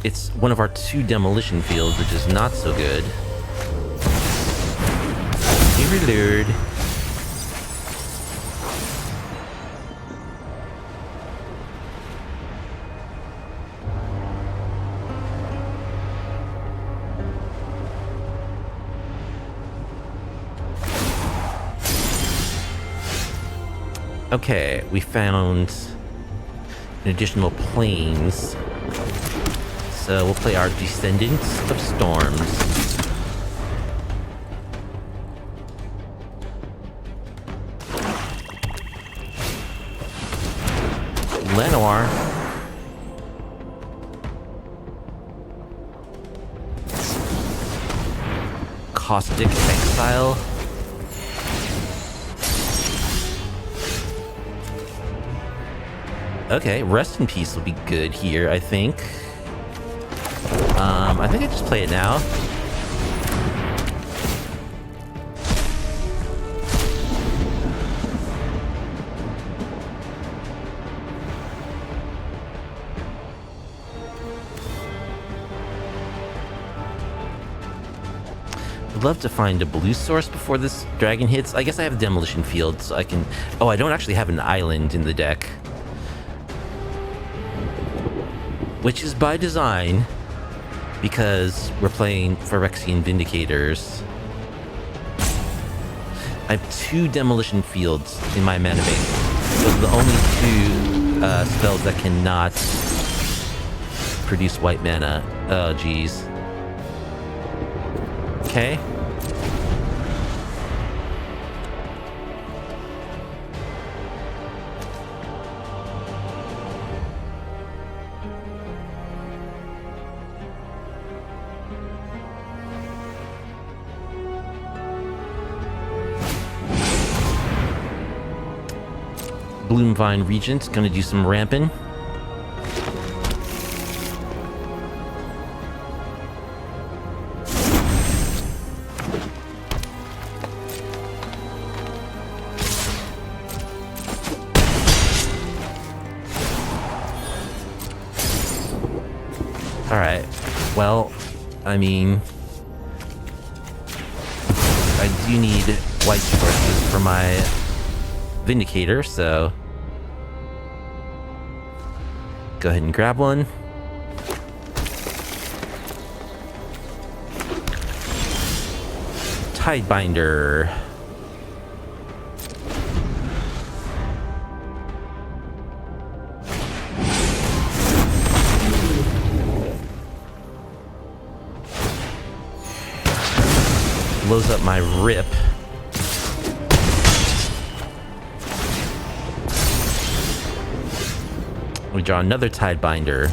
It's one of our 2 demolition fields, which is not so good. Reload. Okay, we found an additional planes. So we'll play our Descendants of Storms. Lenoir. Caustic Exile. Okay, Rest in Peace will be good here, I think. I think I just play it now. I'd love to find a blue source before this dragon hits. I guess I have a demolition field, so I can... Oh, I don't actually have an island in the deck. Which is by design, because we're playing Phyrexian Vindicators. I have 2 demolition fields in my mana base. Those are the only 2 spells that cannot produce white mana. Oh, geez. Okay. Bloomvine Regent, gonna do some ramping. Alright, well, I mean... I do need white sources for my Vindicator, so... Go ahead and grab one. Tidebinder. Blows up my rip. We draw another Tidebinder.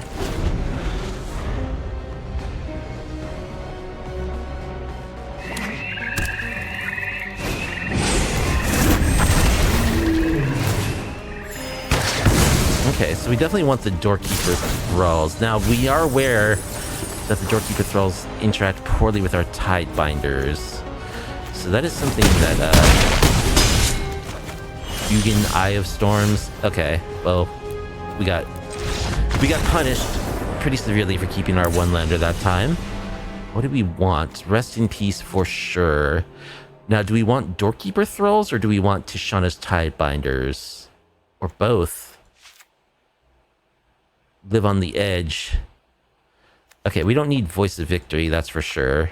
Okay, so we definitely want the Doorkeeper Thrulls. Now, we are aware that the Doorkeeper Thrulls interact poorly with our Tidebinders. So that is something that, Ugin, Eye of Storms. Okay, well, we got punished pretty severely for keeping our one lander that time. What do we want? Rest in Peace for sure. Now, do we want Doorkeeper Thrulls or do we want Tishana's Tidebinders? Or both? Live on the Edge. Okay, we don't need Voice of Victory, that's for sure.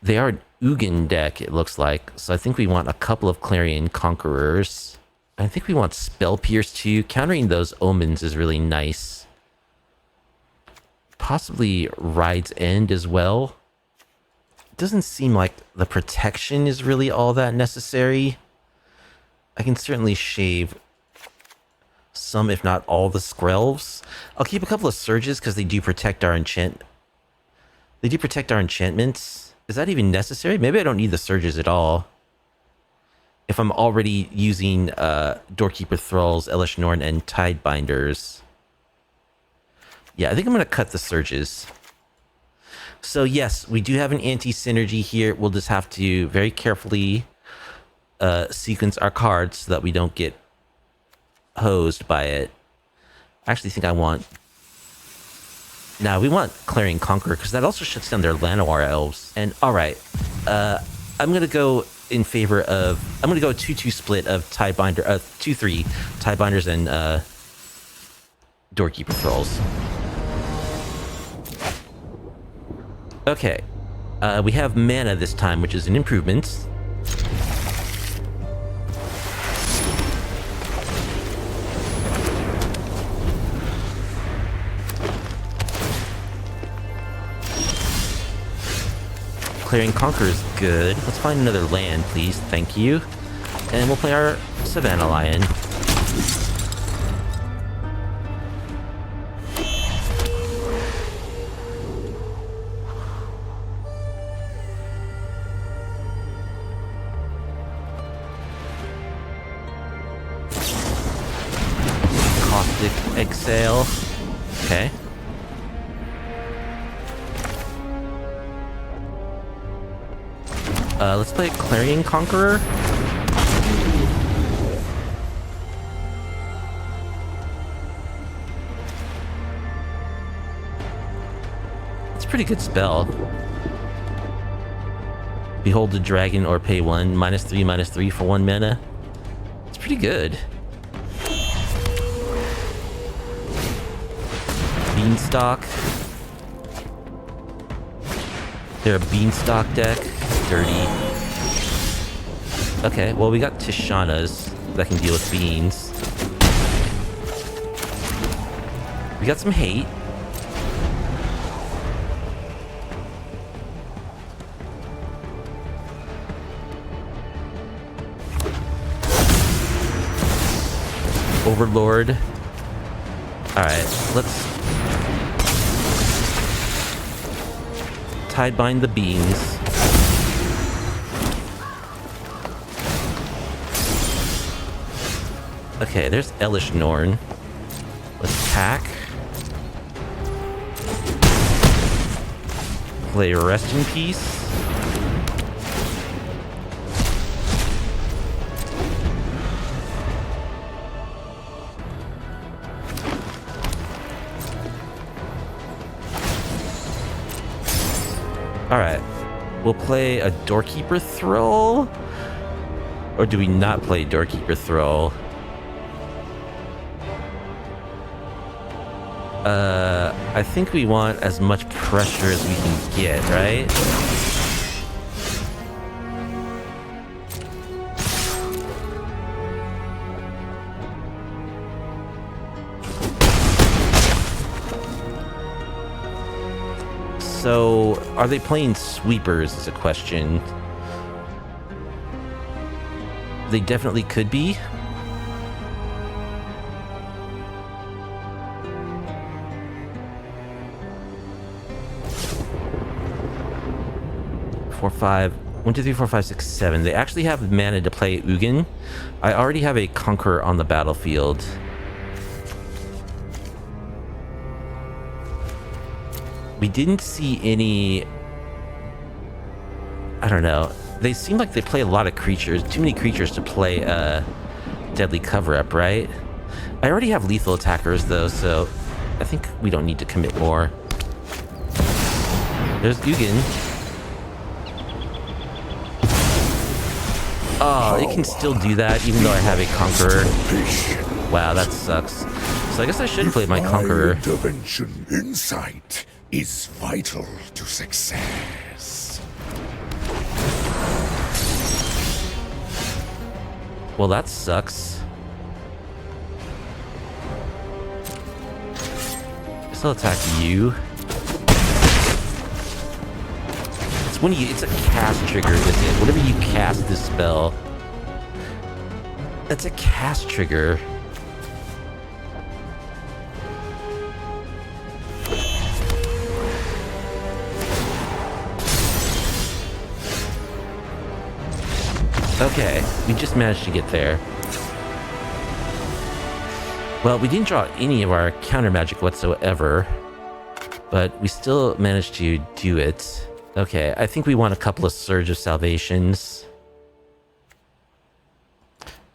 They are an Ugin deck, it looks like. So I think we want a couple of Clarion Conquerors. I think we want Spell Pierce too. Countering those omens is really nice. Possibly Ride's End as well. It doesn't seem like the protection is really all that necessary. I can certainly shave some, if not all, the Skrelvs. I'll keep a couple of Surges because they do protect our enchant. They do protect our enchantments. Is that even necessary? Maybe I don't need the Surges at all. If I'm already using Doorkeeper Thrulls, Elesh Norn, and Tidebinders. Yeah, I think I'm going to cut the Surges. So yes, we do have an anti-synergy here. We'll just have to very carefully sequence our cards so that we don't get hosed by it. I actually think I want... Now, we want Clarion Conqueror, because that also shuts down their Llanowar elves. And, alright, I'm going to go in favor of... I'm going to go a 2-2 split of Tidebinder... 2-3 Tidebinders and Doorkeeper Thrulls. Okay. We have mana this time, which is an improvement. Clarion Conqueror is good. Let's find another land, please. Thank you. And we'll play our Savannah Lion. Caustic Exhale. Okay. Let's play Clarion Conqueror. It's a pretty good spell. Behold the dragon or pay 1, -3/-3 for 1 mana. It's pretty good. Beanstalk. They're a Beanstalk deck. Dirty. Okay, well we got Tishana's that can deal with beans. We got some hate. Overlord. Alright, let's Tidebind the beans. Okay, there's Elesh Norn. Let's attack. Play Rest in Peace. Alright. We'll play a Doorkeeper Thrull? Or do we not play Doorkeeper Thrull? I think we want as much pressure as we can get, right? So, are they playing sweepers is a question. They definitely could be. Four, 5, 1, 2, 3, 4, 5, 6, 7. They actually have mana to play Ugin. I already have a Conqueror on the battlefield. We didn't see any... I don't know. They seem like they play a lot of creatures. Too many creatures to play Deadly Cover-Up, right? I already have lethal attackers, though, so I think we don't need to commit more. There's Ugin. Oh, it can still do that, even though I have a Conqueror. Wow, that sucks. So I guess I should play my Conqueror. Intervention insight is vital to success. Well, that sucks. I'll attack you. When you, it's a cast trigger, isn't it? Whenever you cast this spell, that's a cast trigger. Okay, we just managed to get there. Well, we didn't draw any of our counter magic whatsoever, but we still managed to do it. Okay, I think we want a couple of Surge of Salvations.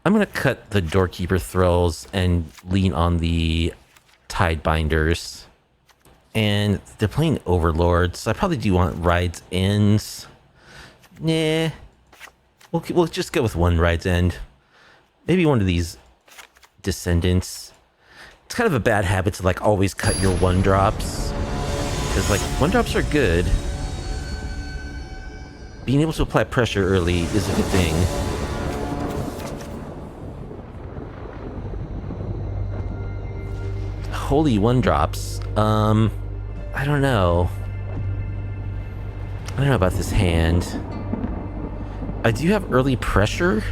I'm going to cut the Doorkeeper Thrulls and lean on the Tidebinders. And they're playing Overlords, so I probably do want Ride's Ends. Nah. We'll just go with one Ride's End. Maybe one of these Descendants. It's kind of a bad habit to like always cut your 1-drops. Because like 1-drops are good. Being able to apply pressure early is a good thing. Holy 1-drops. I don't know. I don't know about this hand. I do have early pressure.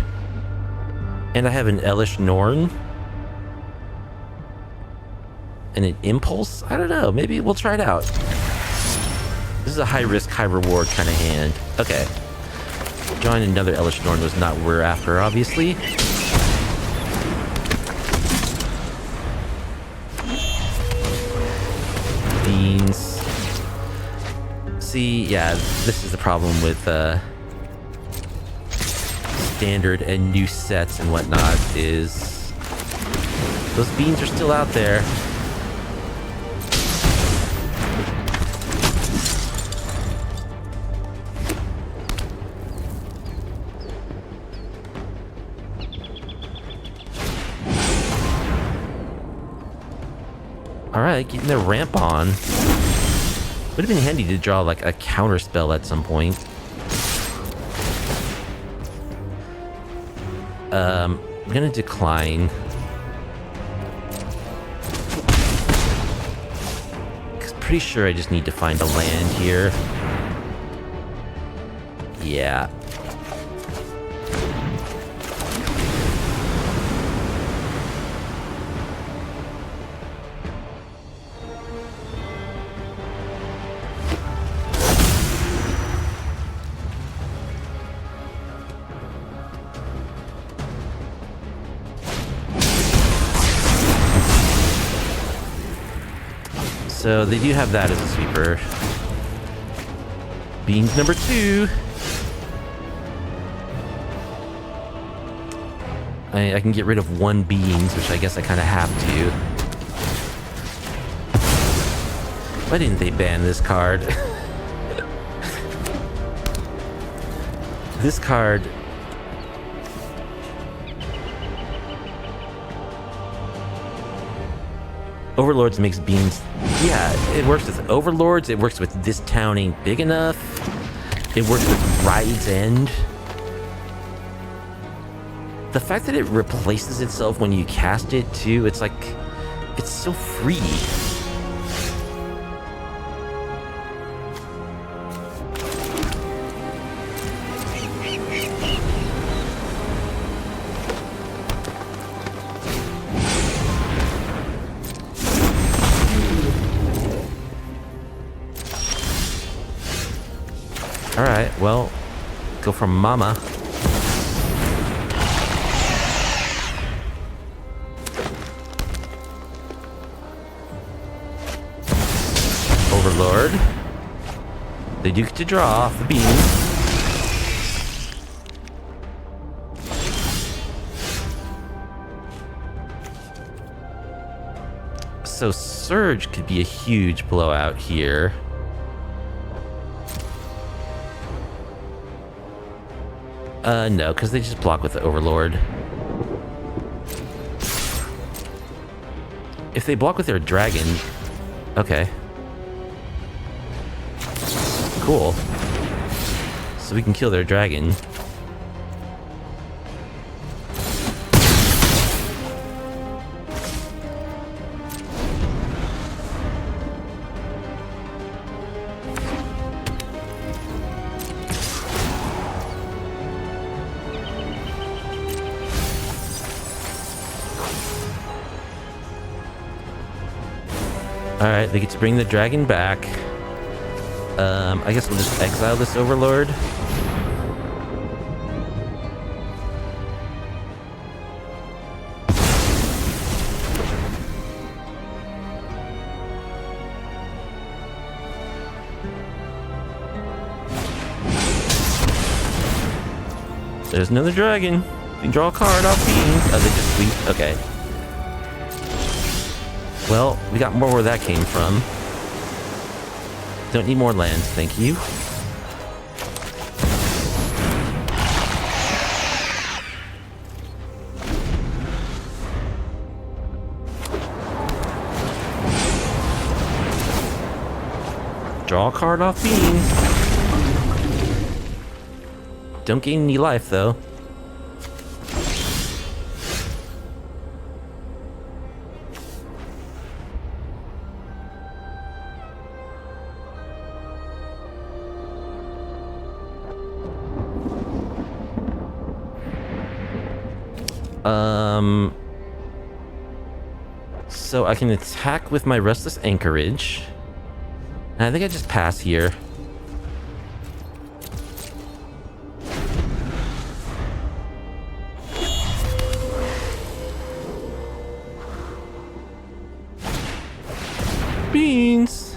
And I have an Elesh Norn. And an impulse? I don't know. Maybe we'll try it out. This is a high risk, high reward kind of hand. Okay. Drawing another Elesh Norn was not what we're after, obviously. Beans. See, yeah, this is the problem with standard and new sets and whatnot, is those beans are still out there. Alright, getting the ramp on. Would have been handy to draw like a counter spell at some point. I'm gonna decline. Pretty sure I just need to find a land here. Yeah. So they do have that as a sweeper. Beans number 2. I can get rid of 1 beans, which I guess I kind of have to. Why didn't they ban this card? This card... Overlords makes beans... Yeah, it works with Overlords, it works with this town ain't big enough. It works with Ride's End. The fact that it replaces itself when you cast it, too, it's like... It's so free. Alright, well, go for Mama. Overlord. They do get to draw off the beam. So Surge could be a huge blowout here. No, because they just block with the Overlord. If they block with their dragon... Okay. Cool. So we can kill their dragon. Alright, they get to bring the dragon back. I guess we'll just exile this Overlord. There's another dragon. You can draw a card off beans. Oh, they just sweep? Okay. Well, we got more where that came from. Don't need more lands, thank you. Draw a card off beans. Don't gain any life, though. So I can attack with my Restless Anchorage. And I think I just pass here. Beans!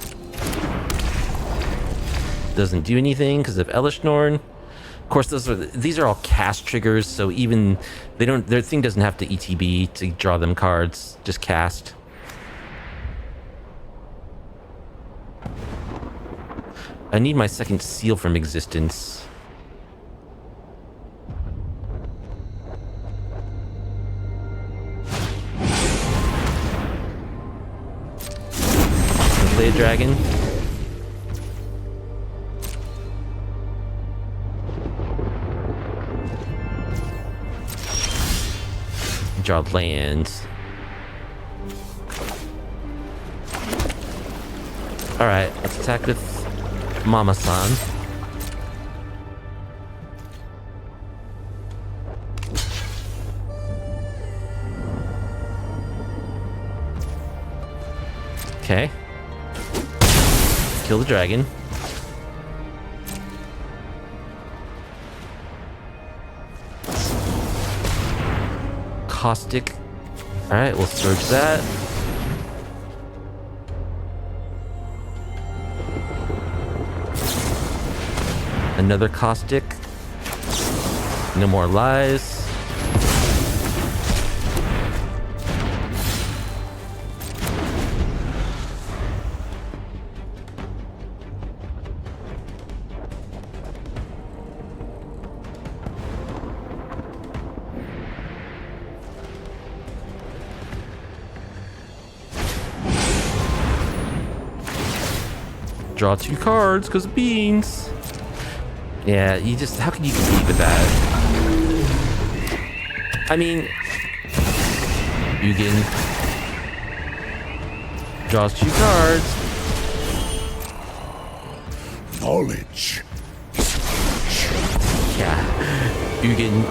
Doesn't do anything because of Elesh Norn. Of course, these are all cast triggers, so even their thing doesn't have to ETB to draw them cards. Just cast. I need my second seal from existence. Play a dragon. Draw lands. Alright, let's attack with Mama-san. Okay. Kill the dragon. Caustic. Alright, we'll surge that. Another caustic. No more lies. Draw 2 cards because of beans. Yeah, how can you compete with that? I mean, Ugin draws 2 cards. Knowledge. Yeah, Ugin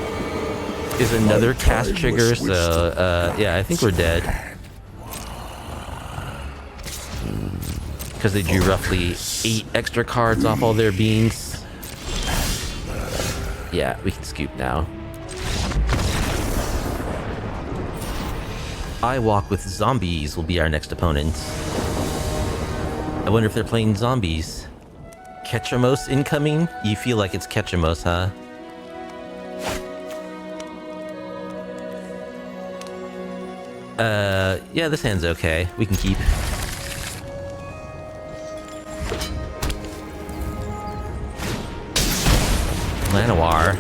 is another cast trigger, so yeah, I think we're dead. Because they drew roughly 8 extra cards off all their beans. Yeah, we can scoop now. I Walk with Zombies will be our next opponent. I wonder if they're playing zombies. Ketchamos incoming? You feel like it's Ketchamos, huh? Yeah, this hand's okay. We can keep. Llanowar.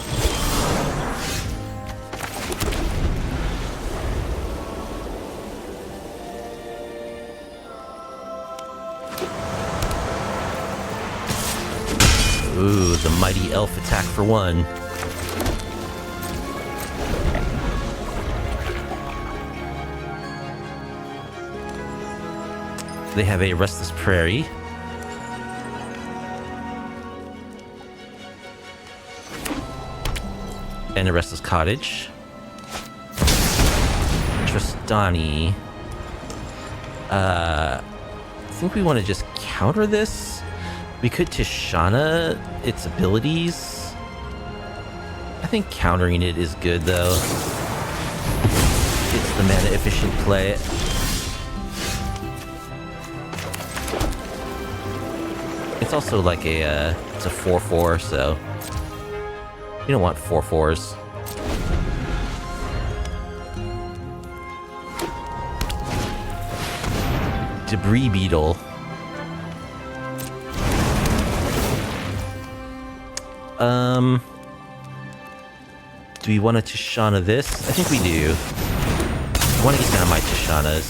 Ooh, the mighty elf attack for 1. They have a Restless Prairie. And a Restless Cottage. Tristani. I think we want to just counter this. We could Tishana its abilities. I think countering it is good, though. It's the mana efficient play. It's also like it's a 4/4, so you don't want 4/4s. Debris Beetle. Do we want to Tishana this? I think we do. I want to get down to my Tishanas.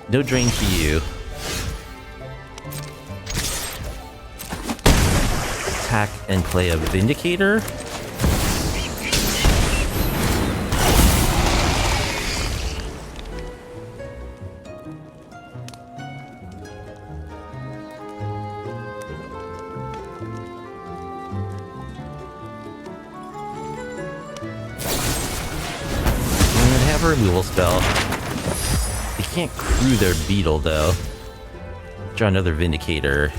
No drain for you. Attack and play a Vindicator. a removal spell. They can't crew their beetle, though. Draw another Vindicator.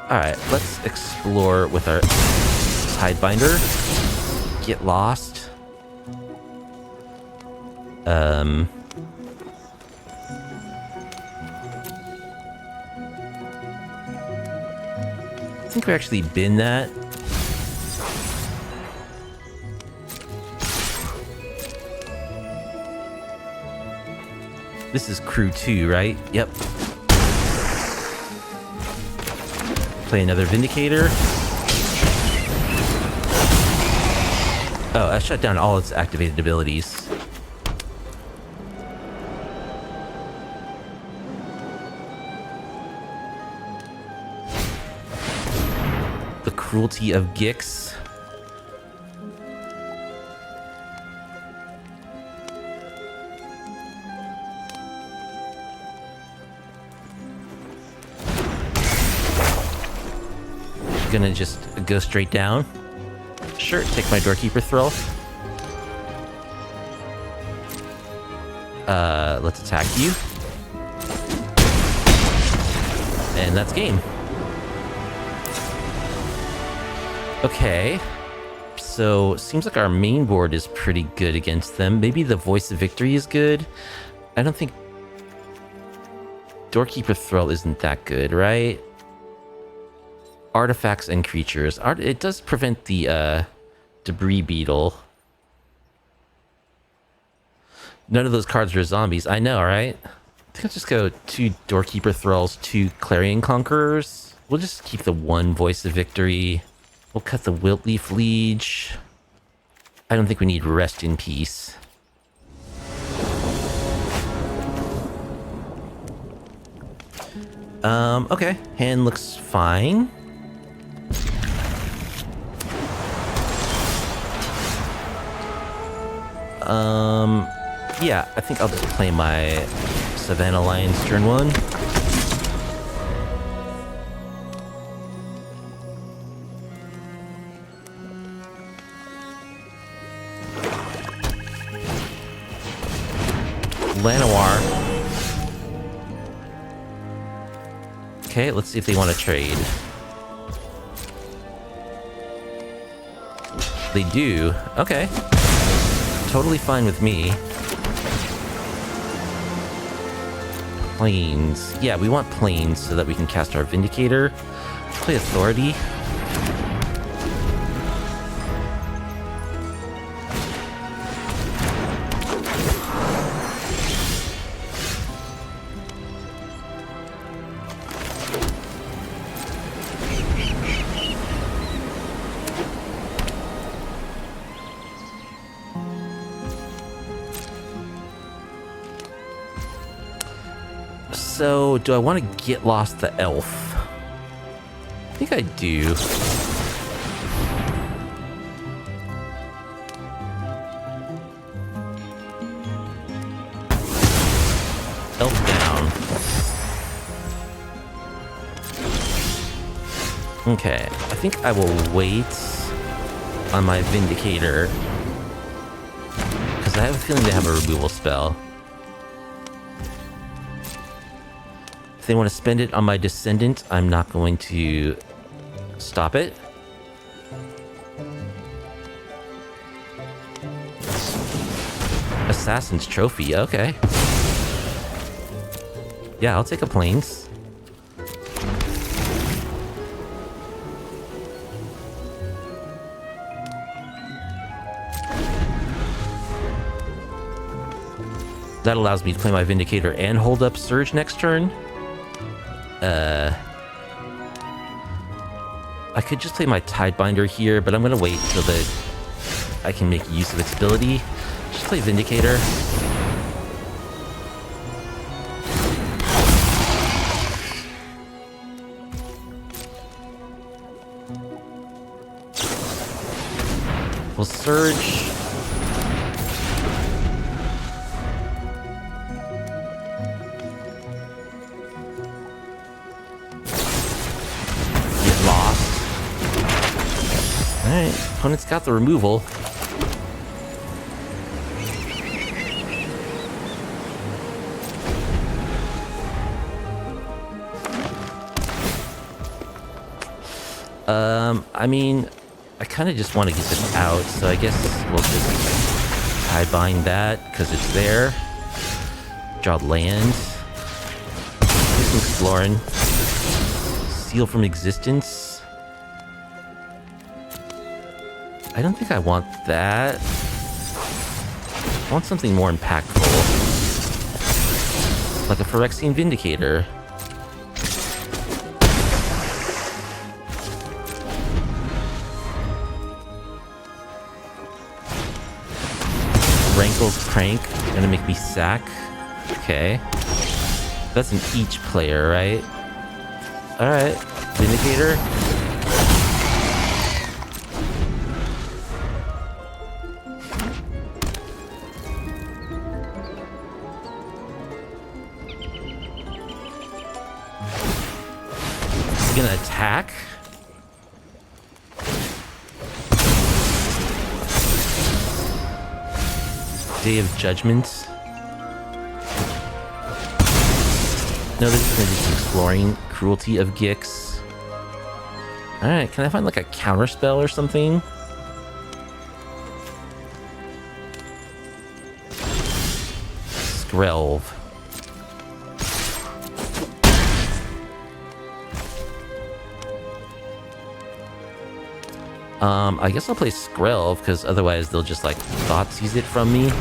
Alright, let's explore with our Tidebinder. Get lost. I think we actually bin that. This is crew 2, right? Yep. Play another Vindicator. Oh, I shut down all its activated abilities. The cruelty of Gix. Gonna just go straight down. Sure, take my Doorkeeper Thrull. Let's attack you. And that's game. Okay. So, seems like our main board is pretty good against them. Maybe the Voice of Victory is good. I don't think Doorkeeper Thrull isn't that good, right? Artifacts and creatures. It does prevent the debris beetle. None of those cards are zombies. I know, right? I think I'll just go 2 Doorkeeper Thrulls, 2 Clarion Conquerors. We'll just keep the 1 Voice of Victory. We'll cut the Wiltleaf Liege. I don't think we need Rest in Peace. Okay. Hand looks fine. Yeah, I think I'll just play my Savannah Lions turn 1. Llanowar. Okay, let's see if they want to trade. They do. Okay. Totally fine with me. Planes. Yeah, we want planes so that we can cast our Vindicator. Let's play Authority. So, do I want to get lost the elf? I think I do. Elf down. Okay, I think I will wait on my Vindicator. Because I have a feeling they have a removal spell. If they want to spend it on my Descendant, I'm not going to stop it. Assassin's Trophy, okay. Yeah, I'll take a Plains. That allows me to play my Vindicator and hold up Surge next turn. I could just play my Tidebinder here, but I'm gonna wait till I can make use of its ability. Just play Vindicator. We'll Surge. Alright, opponent's got the removal. I mean, I kind of just want to get this out, so I guess we'll just Tidebind that, because it's there. Draw land. Do some exploring. Seal from existence. I don't think I want that. I want something more impactful. Like a Phyrexian Vindicator. Rankle's Prank, gonna make me sack. Okay. That's an each player, right? Alright. Vindicator. He's gonna attack. Day of Judgment. No, this is gonna do some exploring. Cruelty of Gix. Alright, can I find like a counter spell or something? Skrelv. I guess I'll play Skrelv, because otherwise they'll just like Thoughtseize it from me.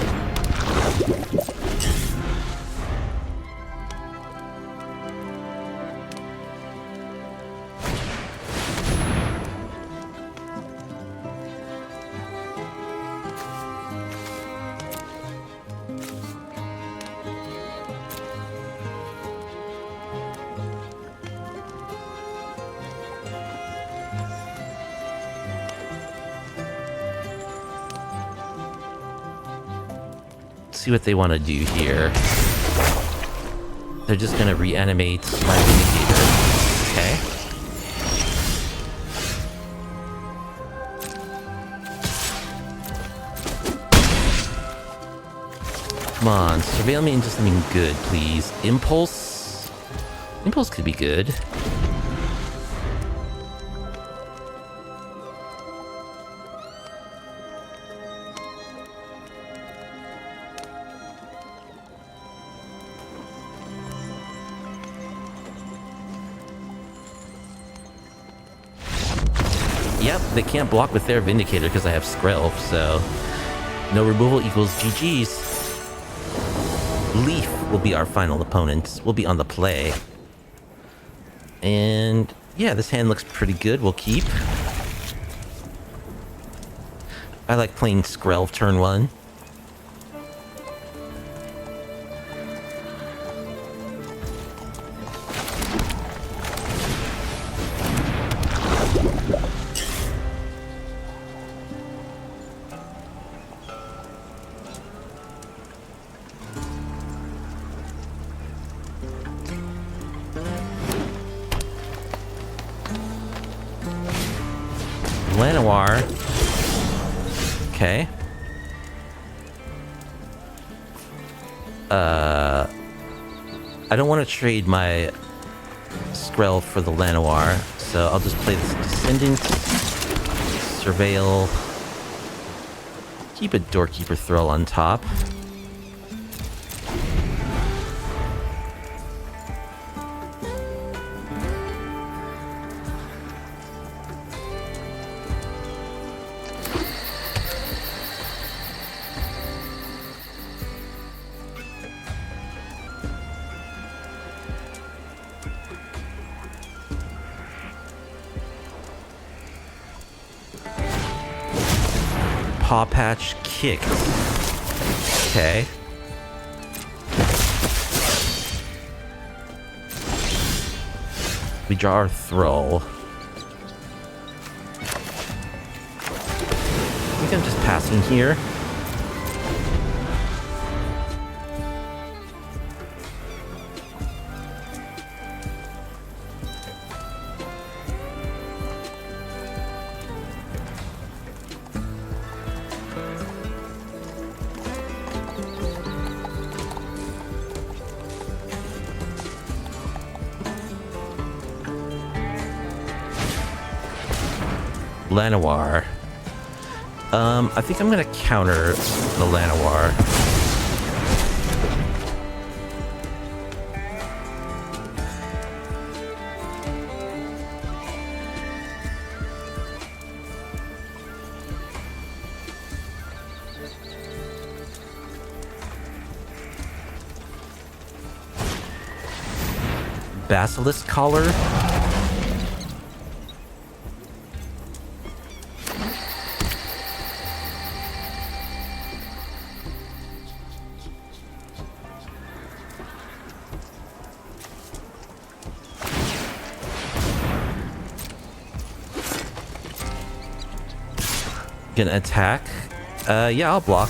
See what they want to do here. They're just gonna reanimate my Vindicator. Okay. Come on, surveil me into something good, please. Impulse? Impulse could be good. Yep, they can't block with their Vindicator because I have Skrelv, so no removal equals GG's. Leaf will be our final opponent. We'll be on the play. And yeah, this hand looks pretty good. We'll keep. I like playing Skrelv turn 1. Llanowar. Okay. I don't want to trade my Skrelv for the Llanowar, so I'll just play this Descendant, Surveil, keep a Doorkeeper Thrull on top. Paw Patch Kick. Okay. We draw our Thrull. I think I'm just passing here. Llanowar. I think I'm gonna counter the Llanowar. Basilisk Collar. Gonna attack. Yeah, I'll block.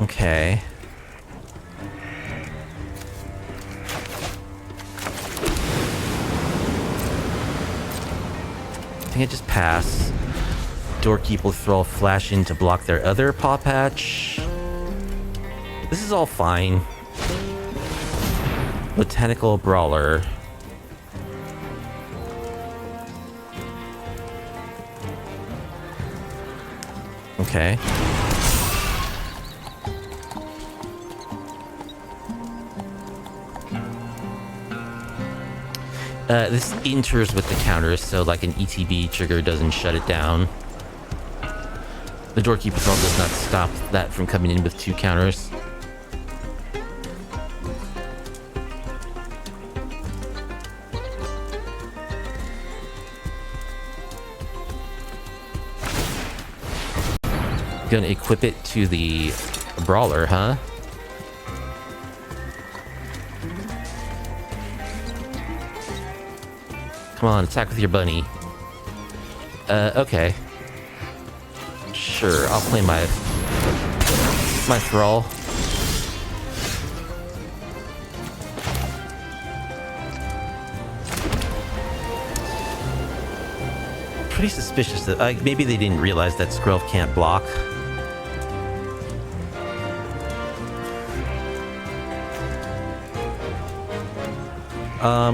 Okay. I think I just pass. Doorkeeper Thrull flash in to block their other paw patch. This is all fine. Botanical Brawler. Okay. This enters with the counters, so like an ETB trigger doesn't shut it down. The Doorkeeper Thrull does not stop that from coming in with 2 counters. Gonna equip it to the Brawler, huh? Come on, attack with your bunny. Okay. Sure, I'll play my Thrall. Pretty suspicious that maybe they didn't realize that Skrelv can't block.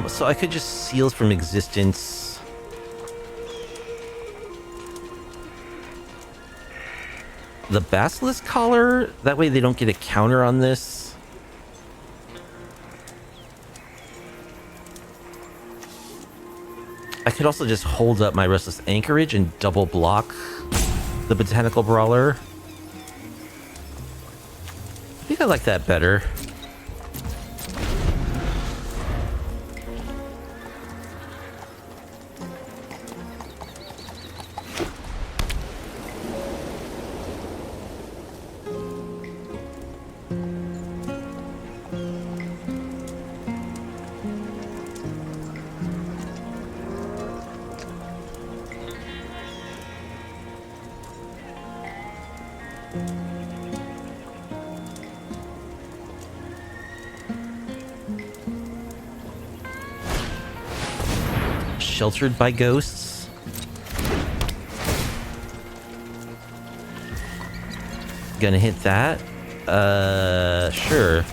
So I could just seal from existence. The Basilisk Collar? That way they don't get a counter on this. I could also just hold up my Restless Anchorage and double block the Botanical Brawler. I think I like that better. Sheltered by ghosts. Gonna hit that. Sure.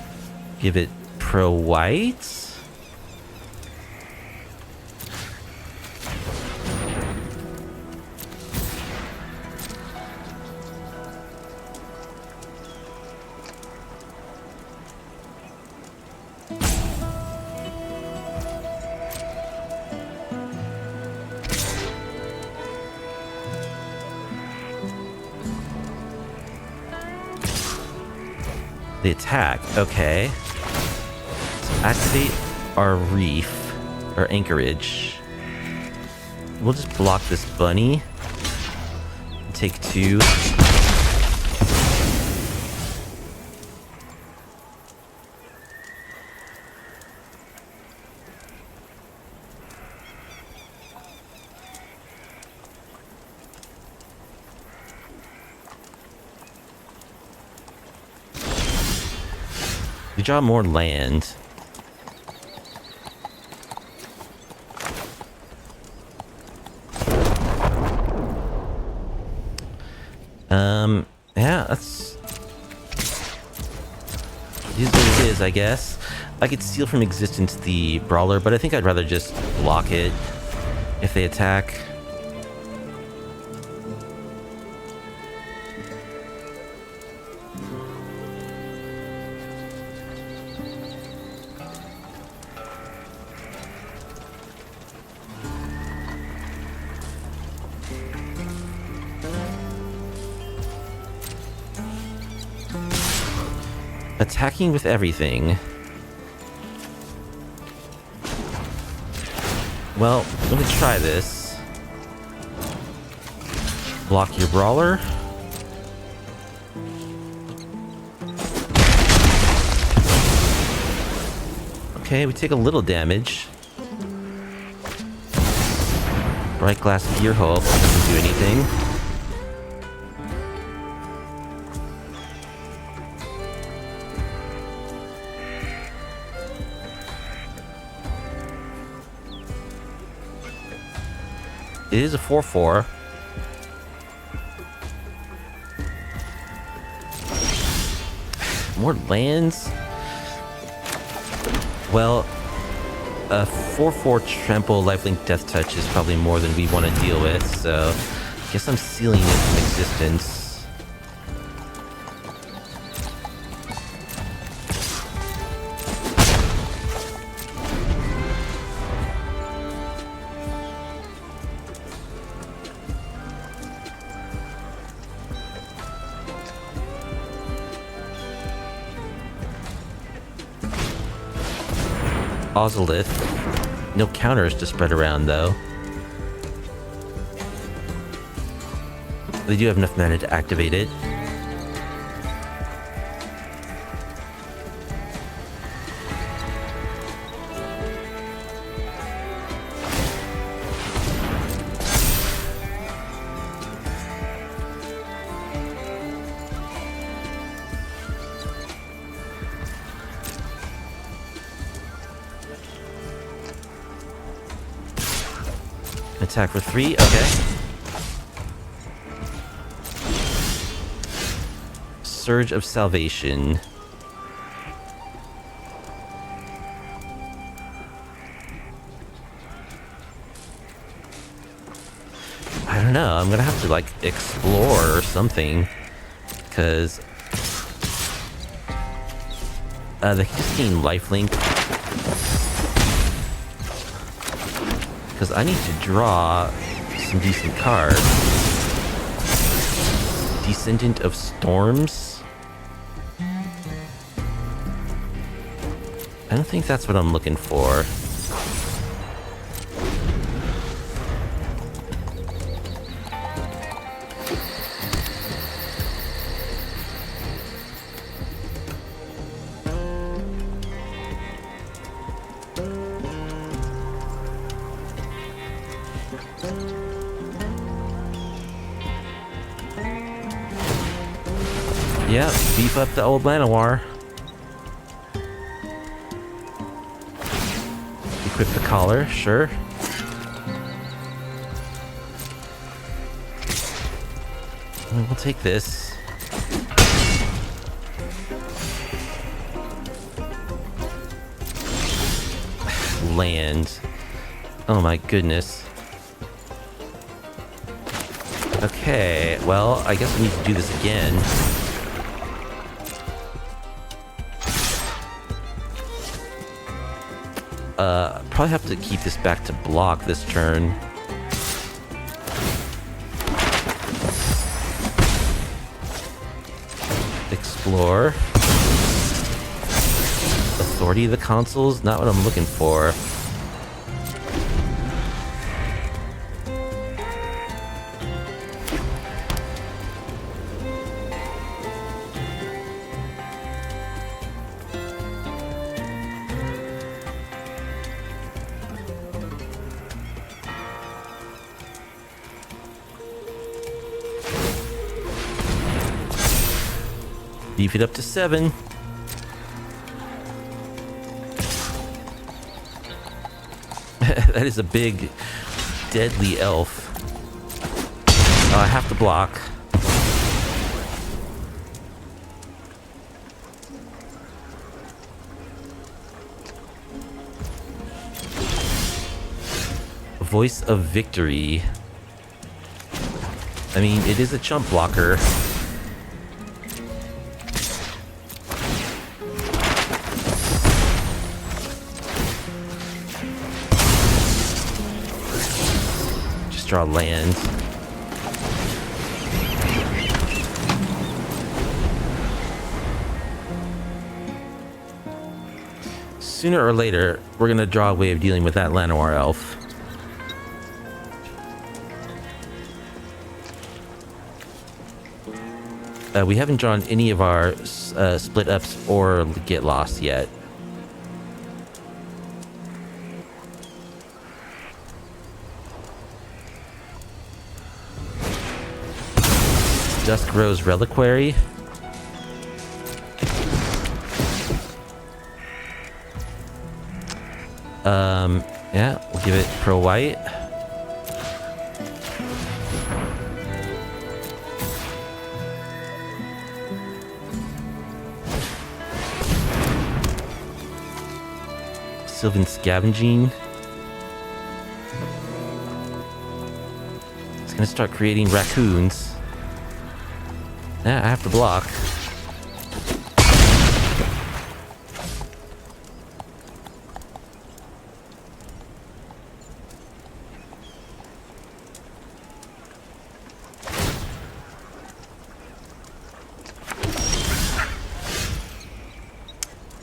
Give it pro white. The attack, okay. Let's activate our reef, or anchorage. We'll just block this bunny. Take 2. We draw more land. Yeah, that's It is what it is, I guess. I could steal from existence the Brawler, but I think I'd rather just block it if they attack. Attacking with everything. Well, let me try this. Block your Brawler. Okay, we take a little damage. Bright Glass Gearhulk doesn't do anything. It is a 4/4. More lands? Well, a 4/4 trample lifelink death touch is probably more than we want to deal with, so I guess I'm sealing it from existence. Ozolith. No counters to spread around, though. They do have enough mana to activate it. Attack for 3, okay. Surge of Salvation. I don't know, I'm gonna have to like explore or something. Because they can just gain lifelink. Because I need to draw some decent cards. Descendant of Storms? I don't think that's what I'm looking for. Yeah, beef up the old Llanowar. Equip the collar, sure. We'll take this. Land. Oh my goodness. Okay, well, I guess we need to do this again. Probably have to keep this back to block this turn. Explore. Authority of the consoles, not what I'm looking for. Beef it up to 7. That is a big, deadly elf. I have to block. Voice of Victory. I mean, it is a chump blocker. Just draw land. Sooner or later, we're gonna draw a way of dealing with that Llanowar elf. We haven't drawn any of our split ups or get lost yet. Dusk Rose Reliquary. Yeah, we'll give it pro white. Sylvan Scavenging. It's gonna start creating raccoons. Yeah, I have to block.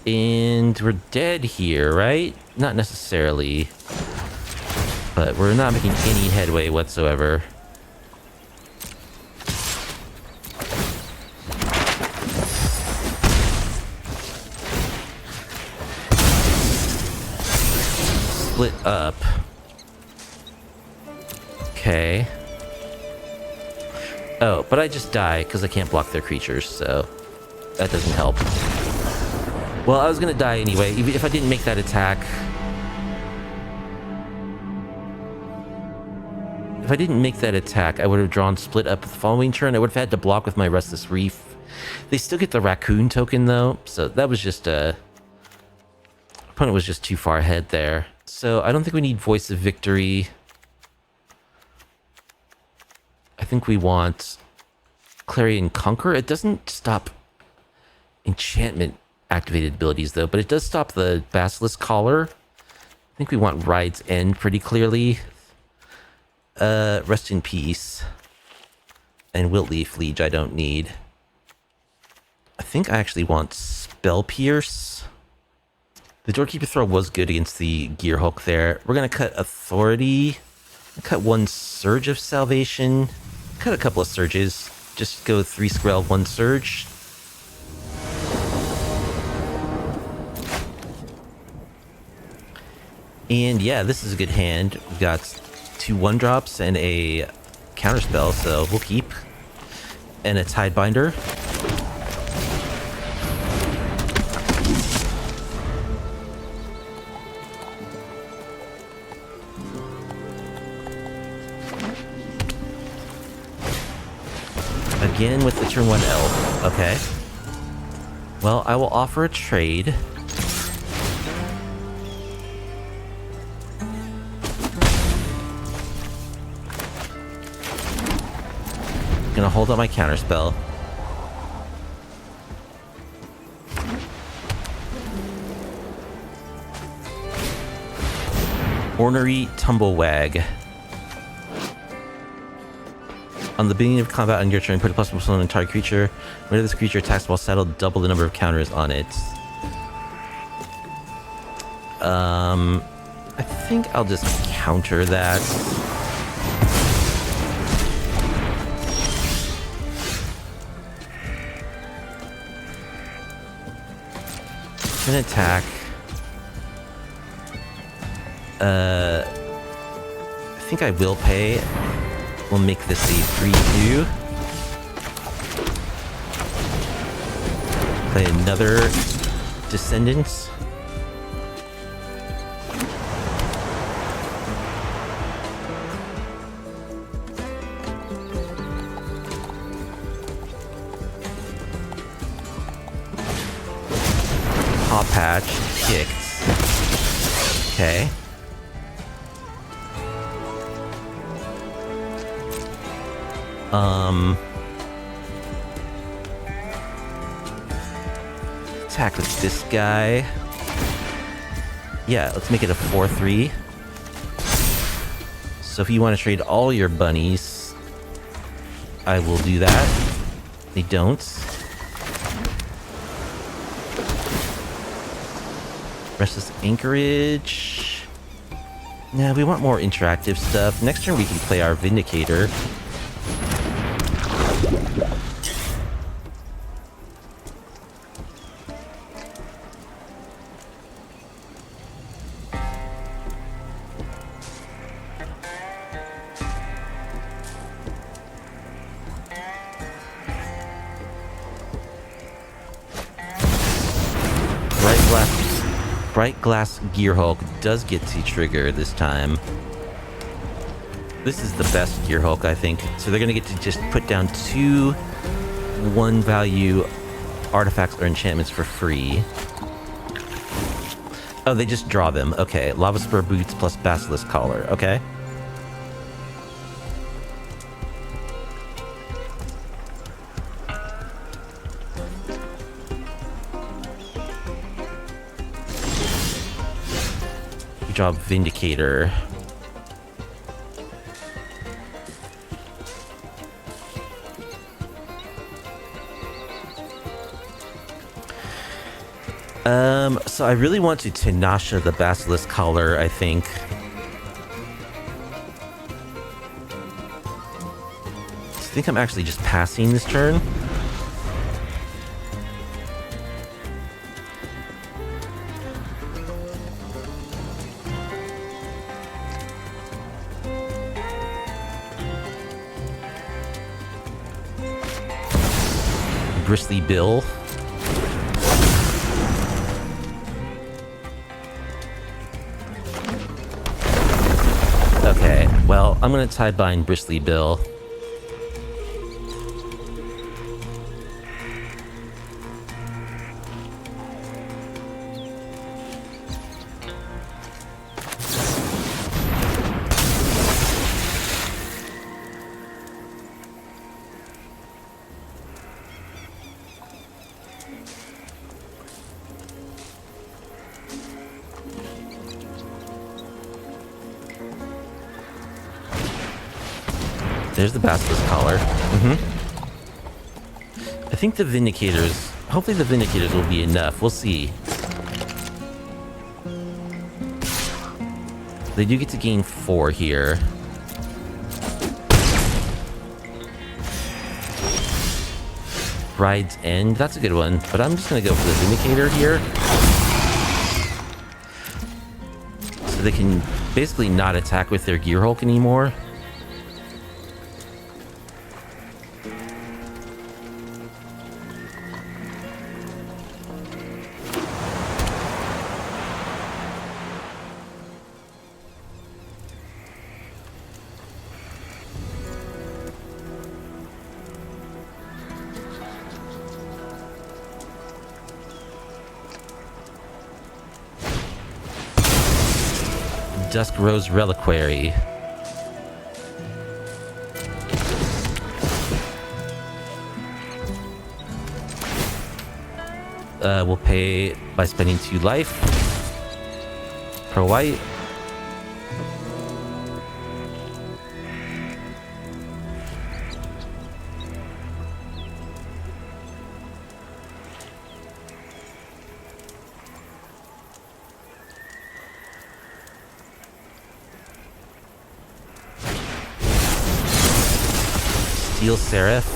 And we're dead here, right? Not necessarily. But we're not making any headway whatsoever. Split up. Okay. Oh, but I just die because I can't block their creatures, so that doesn't help. Well, I was gonna die anyway, even if I didn't make that attack. If I didn't make that attack, I would have drawn split up the following turn. I would have had to block with my Restless Reef. They still get the raccoon token though, so that was just opponent was just too far ahead there. So I don't think we need Voice of Victory. I think we want Clarion Conqueror. It doesn't stop enchantment activated abilities though, but it does stop the Basilisk Collar. I think we want Ride's End pretty clearly. Rest in Peace. And Wiltleaf Liege I don't need. I think I actually want Spell Pierce. The Doorkeeper Thrull was good against the Gear Hulk there. We're gonna cut Authority. Cut one Surge of Salvation. Cut a couple of Surges. Just go 3 Skrelv, 1 Surge. And yeah, this is a good hand. We've got 2 1-drops and a counterspell, so we'll keep. And a Tidebinder. Again with the turn 1 elf. Okay. Well, I will offer a trade. Gonna hold up my counterspell. Ornery Tumblewag. On the beginning of combat on your turn, put a +1 on an entire creature. Whenever this creature attacks while saddled, double the number of counters on it. I think I'll just counter that. An attack. I think I will pay. We'll make this a 3/2. Play another Descendants. Paw Patch kicked. Okay. Attack with this guy. Yeah, let's make it a 4-3. So if you want to trade all your bunnies, I will do that. They don't. Restless Anchorage. Nah, we want more interactive stuff. Next turn we can play our Vindicator. Bright Glass Gearhulk does get to trigger this time. This is the best Gearhulk, I think. So they're going to get to just put down 2 1-value artifacts or enchantments for free. Oh, they just draw them. Okay, Lava Spur Boots plus Basilisk Collar. Okay. Job Vindicator. So I really want to Tinashe the Basilisk Collar, I think. I think I'm actually just passing this turn. Bristly Bill. Okay, well, I'm gonna Tidebind Bristly Bill. There's the Basilisk Collar. I think the Vindicators... Hopefully the Vindicators will be enough. We'll see. They do get to gain 4 here. Ride's End. That's a good one. But I'm just going to go for the Vindicator here. So they can basically not attack with their Gearhulk anymore. Dusk Rose Reliquary. We'll pay by spending 2 life. Per white. Steel Seraph.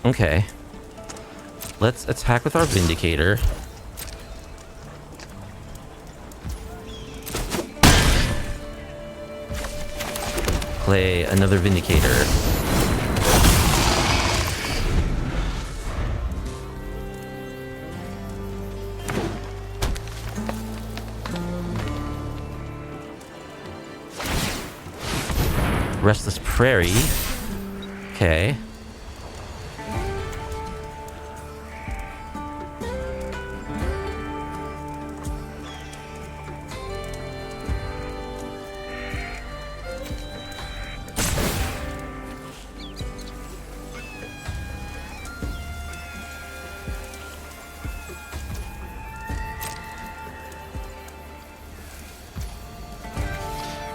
Okay. Let's attack with our Vindicator. Play another Vindicator. Restless Prairie. Okay.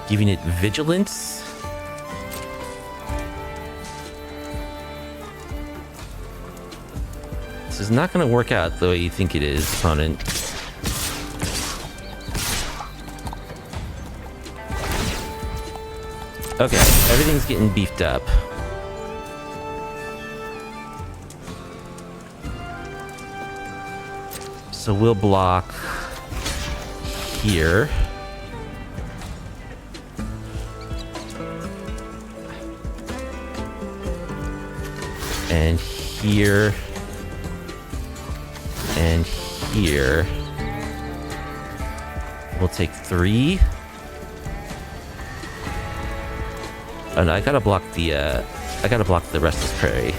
Giving it vigilance. This is not going to work out the way you think it is, opponent. Okay, everything's getting beefed up. So we'll block here. And here. And here. We'll take 3. Oh no, I gotta block the Restless Prairie.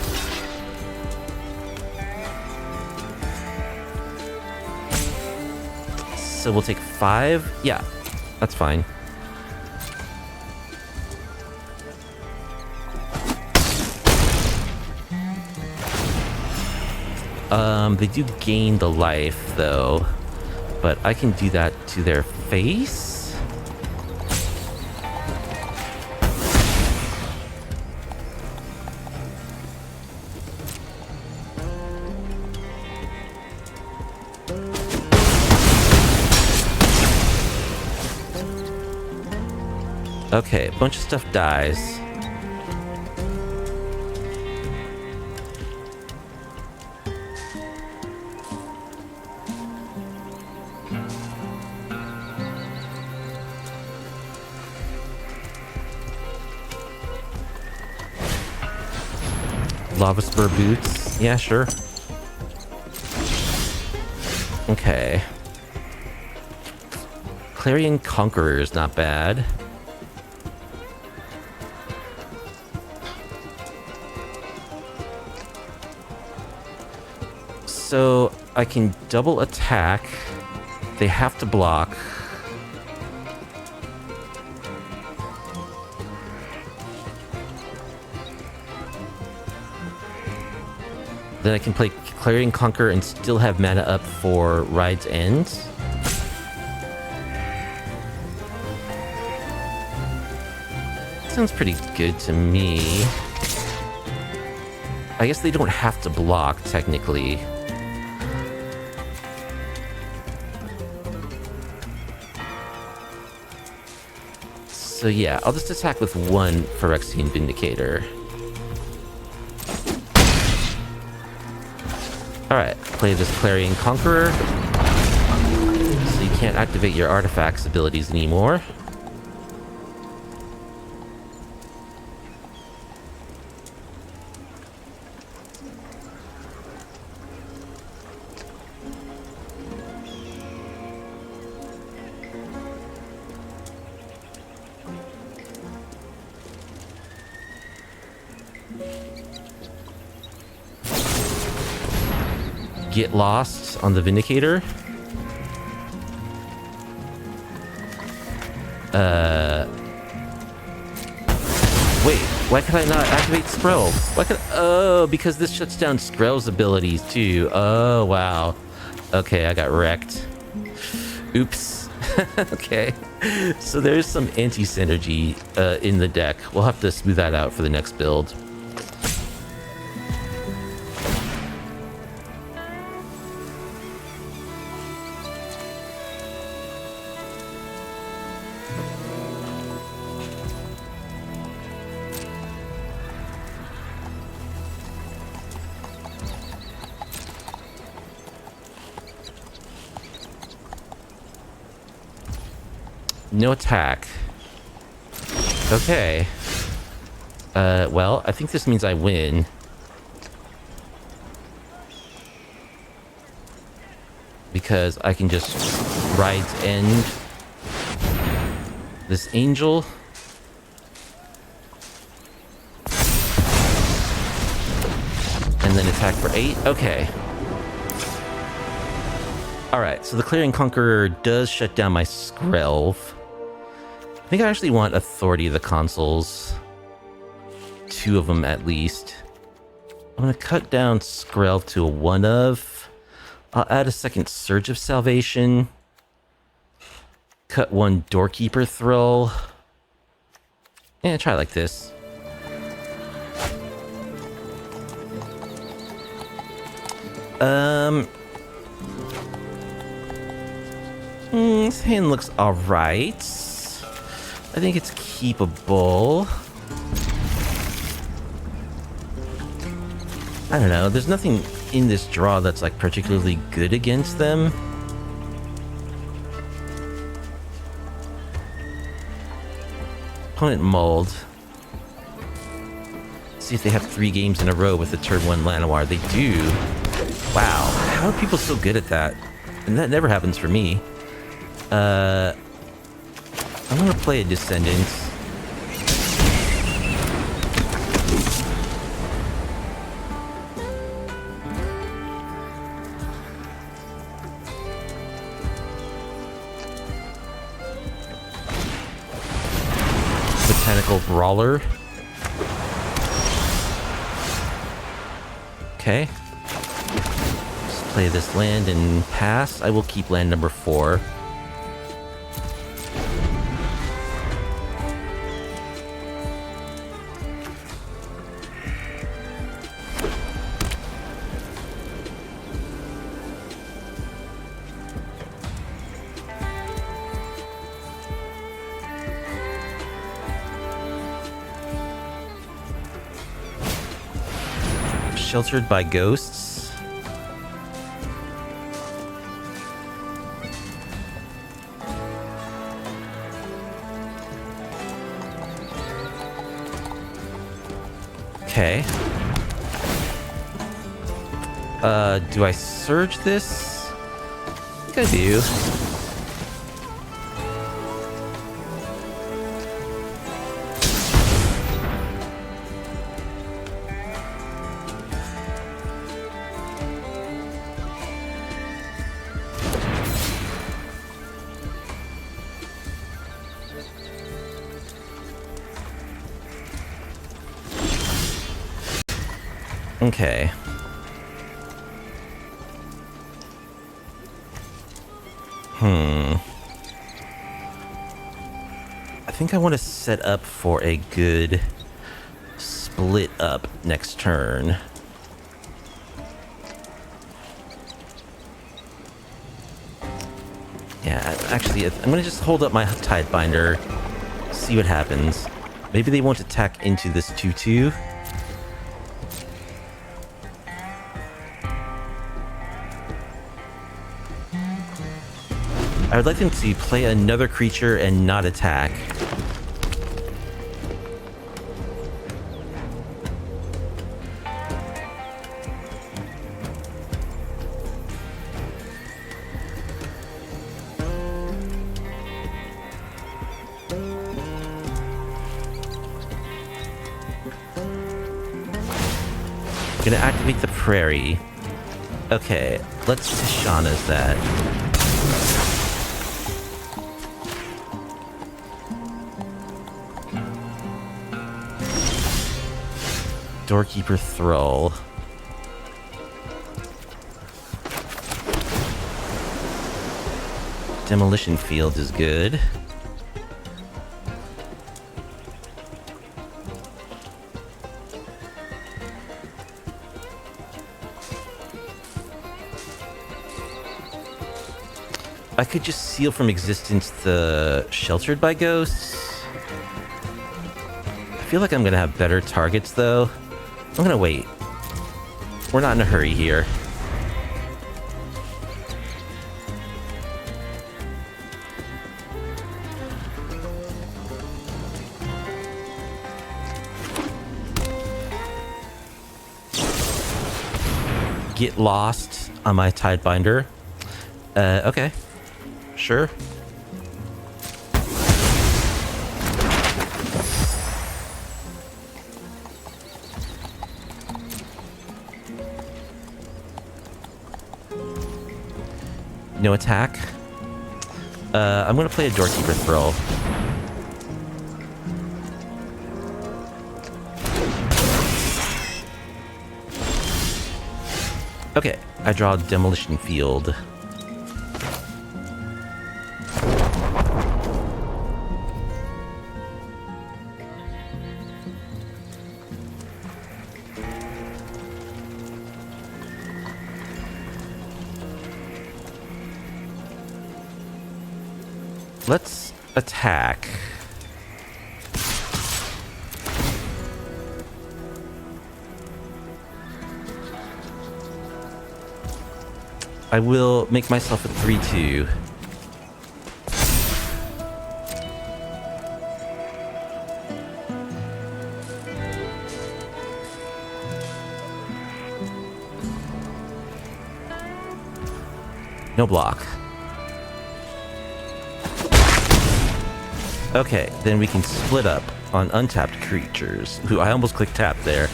So we'll take 5. Yeah, that's fine. They do gain the life, though, but I can do that to their face. Okay, a bunch of stuff dies. Lava Spur Boots. Yeah, sure. Okay. Clarion Conqueror is not bad. So I can double attack. They have to block. Then I can play Clarion Conqueror and still have mana up for Ride's End. Sounds pretty good to me. I guess they don't have to block, technically. So yeah, I'll just attack with 1 Phyrexian Vindicator. Alright, play this Clarion Conqueror. So you can't activate your artifacts abilities anymore. Get lost on the Vindicator. Wait, why can I not activate Skrelv? Why can oh, because this shuts down Skrelv's abilities too. Oh, wow. Okay, I got wrecked. Oops. Okay. So there's some anti-synergy in the deck. We'll have to smooth that out for the next build. No attack. Okay. Well, I think this means I win. Because I can just Ride's End this angel. then attack for 8. Okay. Alright, so the Clarion Conqueror does shut down my Skrelv. I think I actually want Authority of the Consuls. 2 of them at least. I'm going to cut down Skrelv to a 1 of. I'll add a second Surge of Salvation. Cut 1 Doorkeeper Thrull. And try like this. This hand looks alright. I think it's keepable. I don't know, there's nothing in this draw that's like particularly good against them. Opponent mulled. See if they have 3 games in a row with the turn 1 Llanowar. They do. Wow, how are people so good at that? And that never happens for me. I'm gonna play a Descendant. Botanical Brawler. Okay. Just play this land and pass. I will keep land number 4. Sheltered by ghosts. Okay. Do I surge this? I think I do. Okay. I think I want to set up for a good split up next turn. Yeah, actually, I'm going to just hold up my Tidebinder, see what happens. Maybe they won't attack into this 2/2. I would like them to play another creature and not attack. Gonna activate the prairie. Okay, let's Tishana's that. Doorkeeper Thrull. Demolition Field is good. I could just seal from existence the Sheltered by Ghosts. I feel like I'm gonna have better targets though. I'm gonna wait. We're not in a hurry here. Get lost on my Tidebinder. Okay. Sure. No attack. I'm gonna play a Doorkeeper Thrull. Okay, I draw Demolition Field. Let's attack. I will make myself a 3/2. No block. Okay, then we can split up on untapped creatures. Ooh, I almost clicked tap there.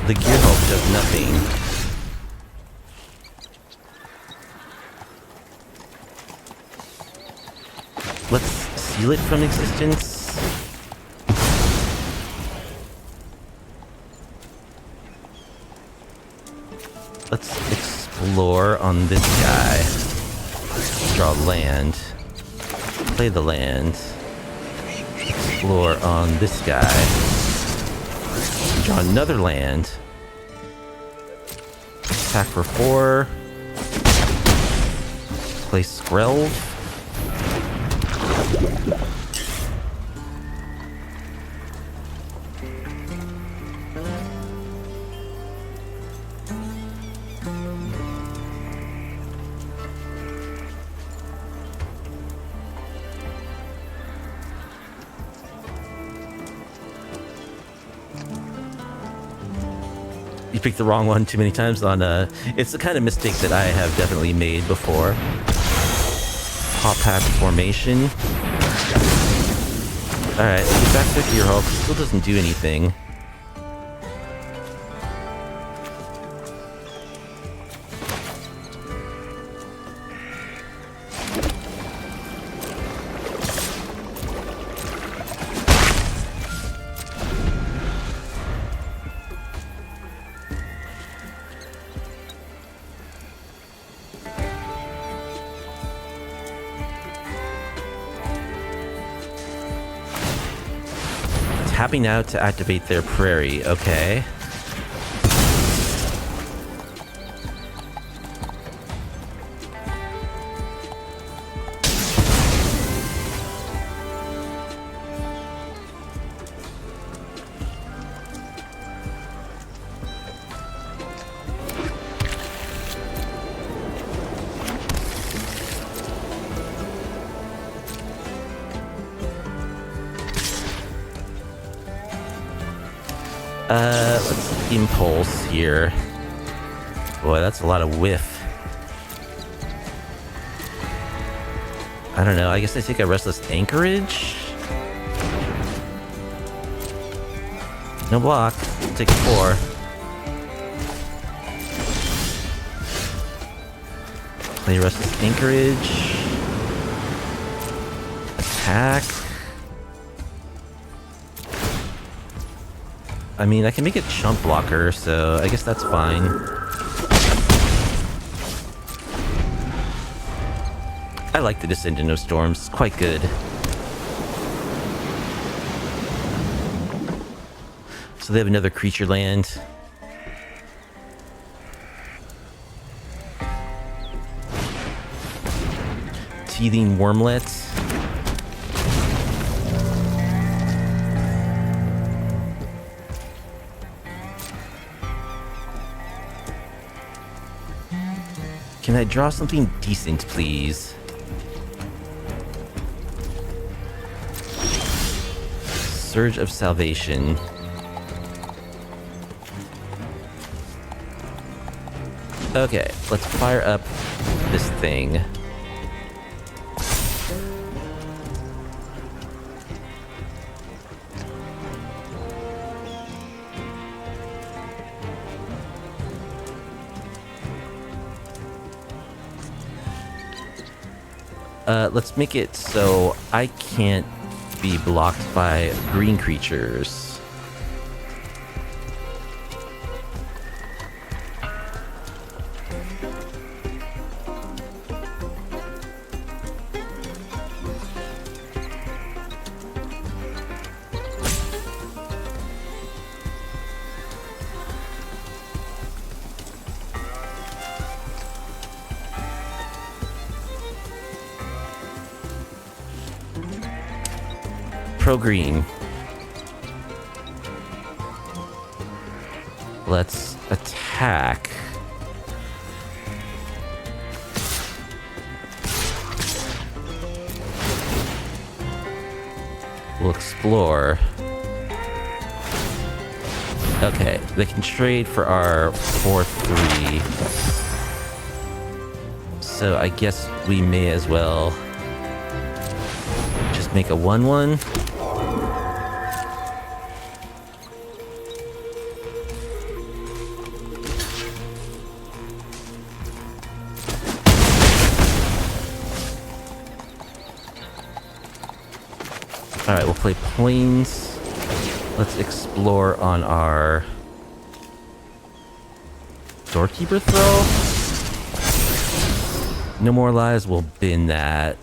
The gear hulk does nothing. Let's seal it from existence. Let's explore on this guy. Draw land. Play the land. Explore on this guy. Draw another land. Attack for 4. Play Skrelv. You picked the wrong one too many times on it's the kind of mistake that I have definitely made before. Hop path formation. Alright, get back to your hulk. Still doesn't do anything. Tapping out to activate their prairie, okay. Let's impulse here. Boy, that's a lot of whiff. I don't know, I guess I take a Restless Anchorage? No block. Take a 4. Play Restless Anchorage. Attack. I mean, I can make a chump blocker, so I guess that's fine. I like the Descendant of Storms, it's quite good. So they have another creature land. Teething Wormlet. Can I draw something decent, please? Surge of Salvation. Okay, let's fire up this thing. Let's make it so I can't be blocked by green creatures. Pro green. Let's attack. We'll explore. Okay, they can trade for our 4/3. So I guess we may as well just make a 1/1. Alright, we'll play Plains. Let's explore on our Doorkeeper Thrull. No more lies, we'll bin that.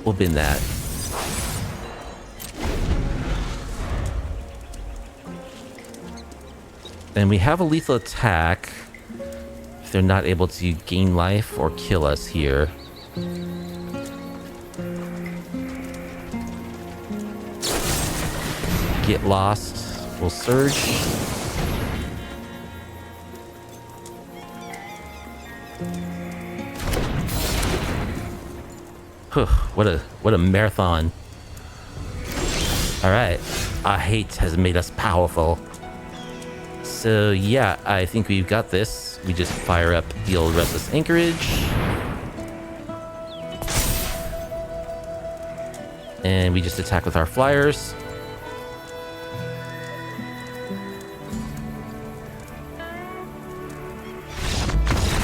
We'll bin that. And we have a lethal attack if they're not able to gain life or kill us here. Get lost. We'll surge. Whew, what a marathon. Alright. Our hate has made us powerful. So yeah, I think we've got this. We just fire up the old Restless Anchorage. And we just attack with our flyers.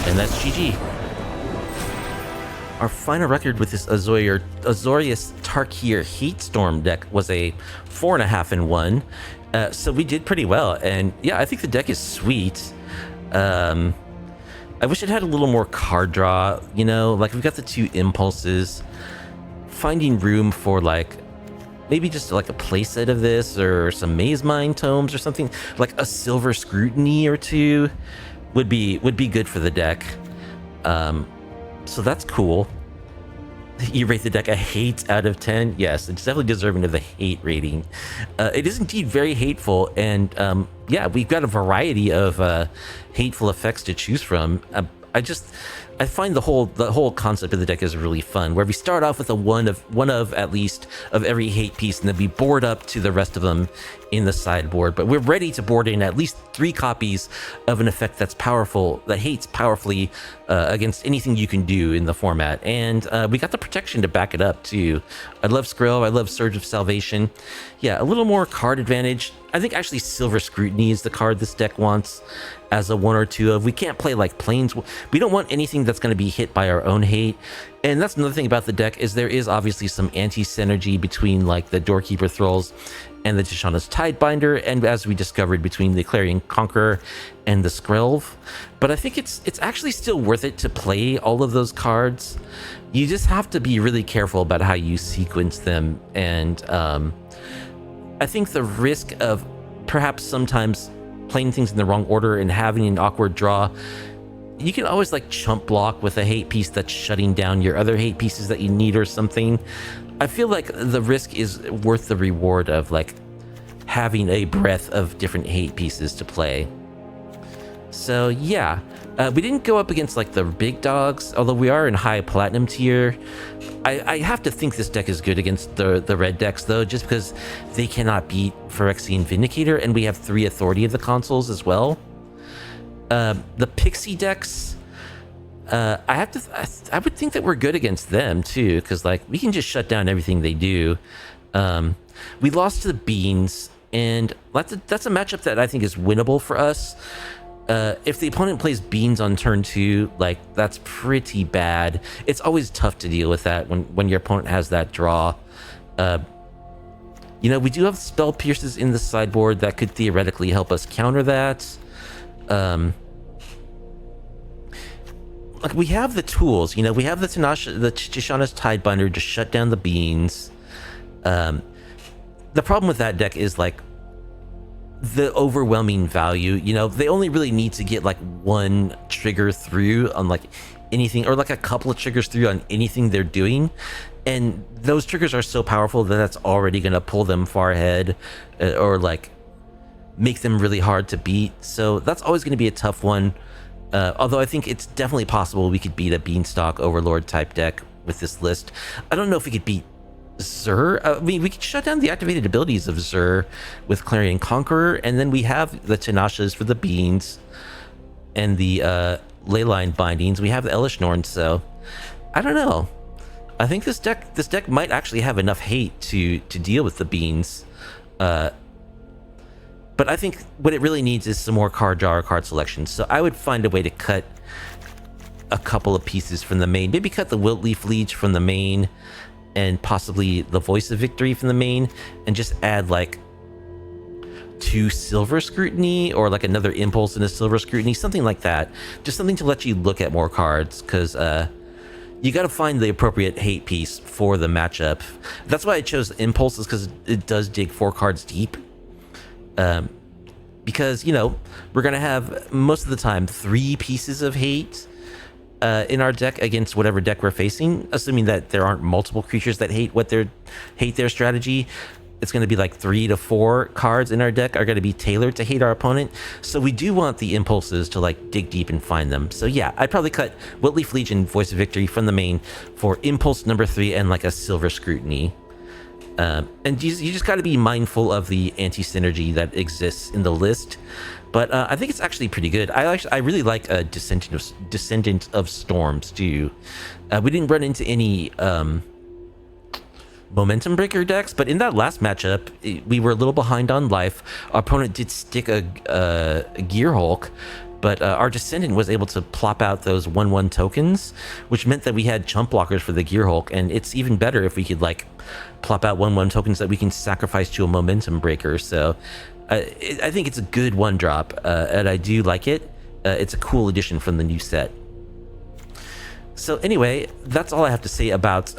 And that's GG. Our final record with this Azorious Tarkir Heatstorm deck was a 4.5-1. So we did pretty well. And yeah, I think the deck is sweet. I wish it had a little more card draw, you know, like we've got the 2 impulses. Finding room for like maybe just like a playset of this or some Maze Mine tomes or something, like a Silver Scrutiny or 2 would be good for the deck. So that's cool. You rate the deck a hate out of 10? Yes, it's definitely deserving of the hate rating. It is indeed very hateful, and yeah, we've got a variety of hateful effects to choose from. I find the whole concept of the deck is really fun, where we start off with a one of at least of every hate piece, and then we board up to the rest of them in the sideboard. But we're ready to board in at least 3 copies of an effect that's powerful, that hates powerfully against anything you can do in the format. And we got the protection to back it up too. I love Skrelv, I love Surge of Salvation. Yeah, a little more card advantage. I think actually Silver Scrutiny is the card this deck wants as a 1 or 2 of. We can't play like Plains. We don't want anything that's going to be hit by our own hate. And that's another thing about the deck, is there is obviously some anti-synergy between like the Doorkeeper Thrulls and the Tishana's Tidebinder, and as we discovered, between the Clarion Conqueror and the Skrelv. But I think it's actually still worth it to play all of those cards. You just have to be really careful about how you sequence them, and I think the risk of perhaps sometimes playing things in the wrong order and having an awkward draw, you can always like chump block with a hate piece that's shutting down your other hate pieces that you need or something. I feel like the risk is worth the reward of like having a breadth of different hate pieces to play. So yeah, we didn't go up against like the big dogs, although we are in high platinum tier. I have to think this deck is good against the red decks though, just because they cannot beat Phyrexian Vindicator, and we have 3 authority of the consoles as well. The pixie decks, I would think that we're good against them too, because like we can just shut down everything they do. We lost to the beans, and that's a matchup that I think is winnable for us. If the opponent plays beans on turn 2, like that's pretty bad. It's always tough to deal with that when your opponent has that draw. You know, we do have spell pierces in the sideboard that could theoretically help us counter that. Like we have the tools, you know, we have the Tishana's Tidebinder to shut down the beans. The problem with that deck is like the overwhelming value. You know, they only really need to get like one trigger through on like anything, or like a couple of triggers through on anything they're doing, and those triggers are so powerful that that's already going to pull them far ahead, or like make them really hard to beat. So that's always going to be a tough one. Although I think it's definitely possible we could beat a Beanstalk Overlord type deck with this list. I don't know if we could beat Zur. I mean, we could shut down the activated abilities of Zur with Clarion Conqueror, and then we have the Tinashas for the beans and the Leyline bindings. We have the Elesh Norn, so I don't know. I think this deck might actually have enough hate to deal with the beans. But I think what it really needs is some more card draw or card selection. So I would find a way to cut a couple of pieces from the main. Maybe cut the Wiltleaf Leech from the main, and possibly the Voice of Victory from the main, and just add like 2 Silver Scrutiny, or like another Impulse and a Silver Scrutiny, something like that. Just something to let you look at more cards, because you got to find the appropriate hate piece for the matchup. That's why I chose Impulses, because it does dig 4 cards deep. Because, you know, we're going to have most of the time 3 pieces of hate in our deck against whatever deck we're facing, assuming that there aren't multiple creatures that hate their strategy. It's going to be like 3 to 4 cards in our deck are going to be tailored to hate our opponent. So we do want the impulses to like dig deep and find them. So yeah, I'd probably cut Wiltleaf Leech and Voice of Victory from the main for impulse number 3 and like a Silver Scrutiny. And you just got to be mindful of the anti-synergy that exists in the list. But I think it's actually pretty good. I really like Descendant of Storms too. We didn't run into any momentum breaker decks, but in that last matchup, we were a little behind on life. Our opponent did stick a Gear Hulk, but our Descendant was able to plop out those 1/1 tokens, which meant that we had chump blockers for the Gear Hulk, and it's even better if we could like plop out 1/1 tokens that we can sacrifice to a momentum breaker. So I think it's a good 1-drop, and I do like it. It's a cool addition from the new set. So anyway, that's all I have to say about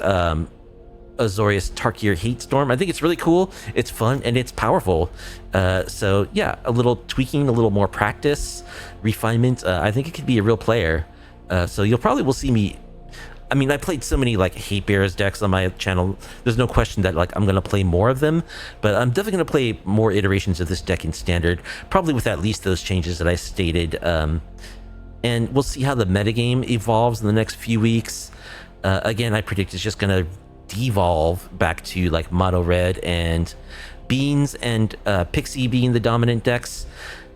Azorious Tarkir Hate Storm. I think it's really cool, it's fun, and it's powerful. So yeah, a little tweaking, a little more practice, refinement. I think it could be a real player. So you'll probably will see me. I mean, I played so many like Hate Bears decks on my channel. There's no question that like I'm gonna play more of them, but I'm definitely gonna play more iterations of this deck in Standard, probably with at least those changes that I stated. And we'll see how the metagame evolves in the next few weeks. Again, I predict it's just gonna devolve back to like Mono Red and Beans and Pixie being the dominant decks,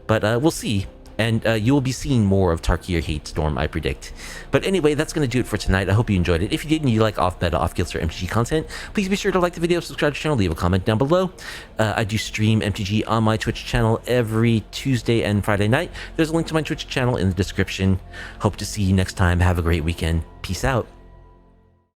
but we'll see. And you will be seeing more of Tarkir Hate Storm, I predict. But anyway, that's going to do it for tonight. I hope you enjoyed it. If you did and you like off-meta, off-kilter MTG content, please be sure to like the video, subscribe to the channel, leave a comment down below. I do stream MTG on my Twitch channel every Tuesday and Friday night. There's a link to my Twitch channel in the description. Hope to see you next time. Have a great weekend. Peace out.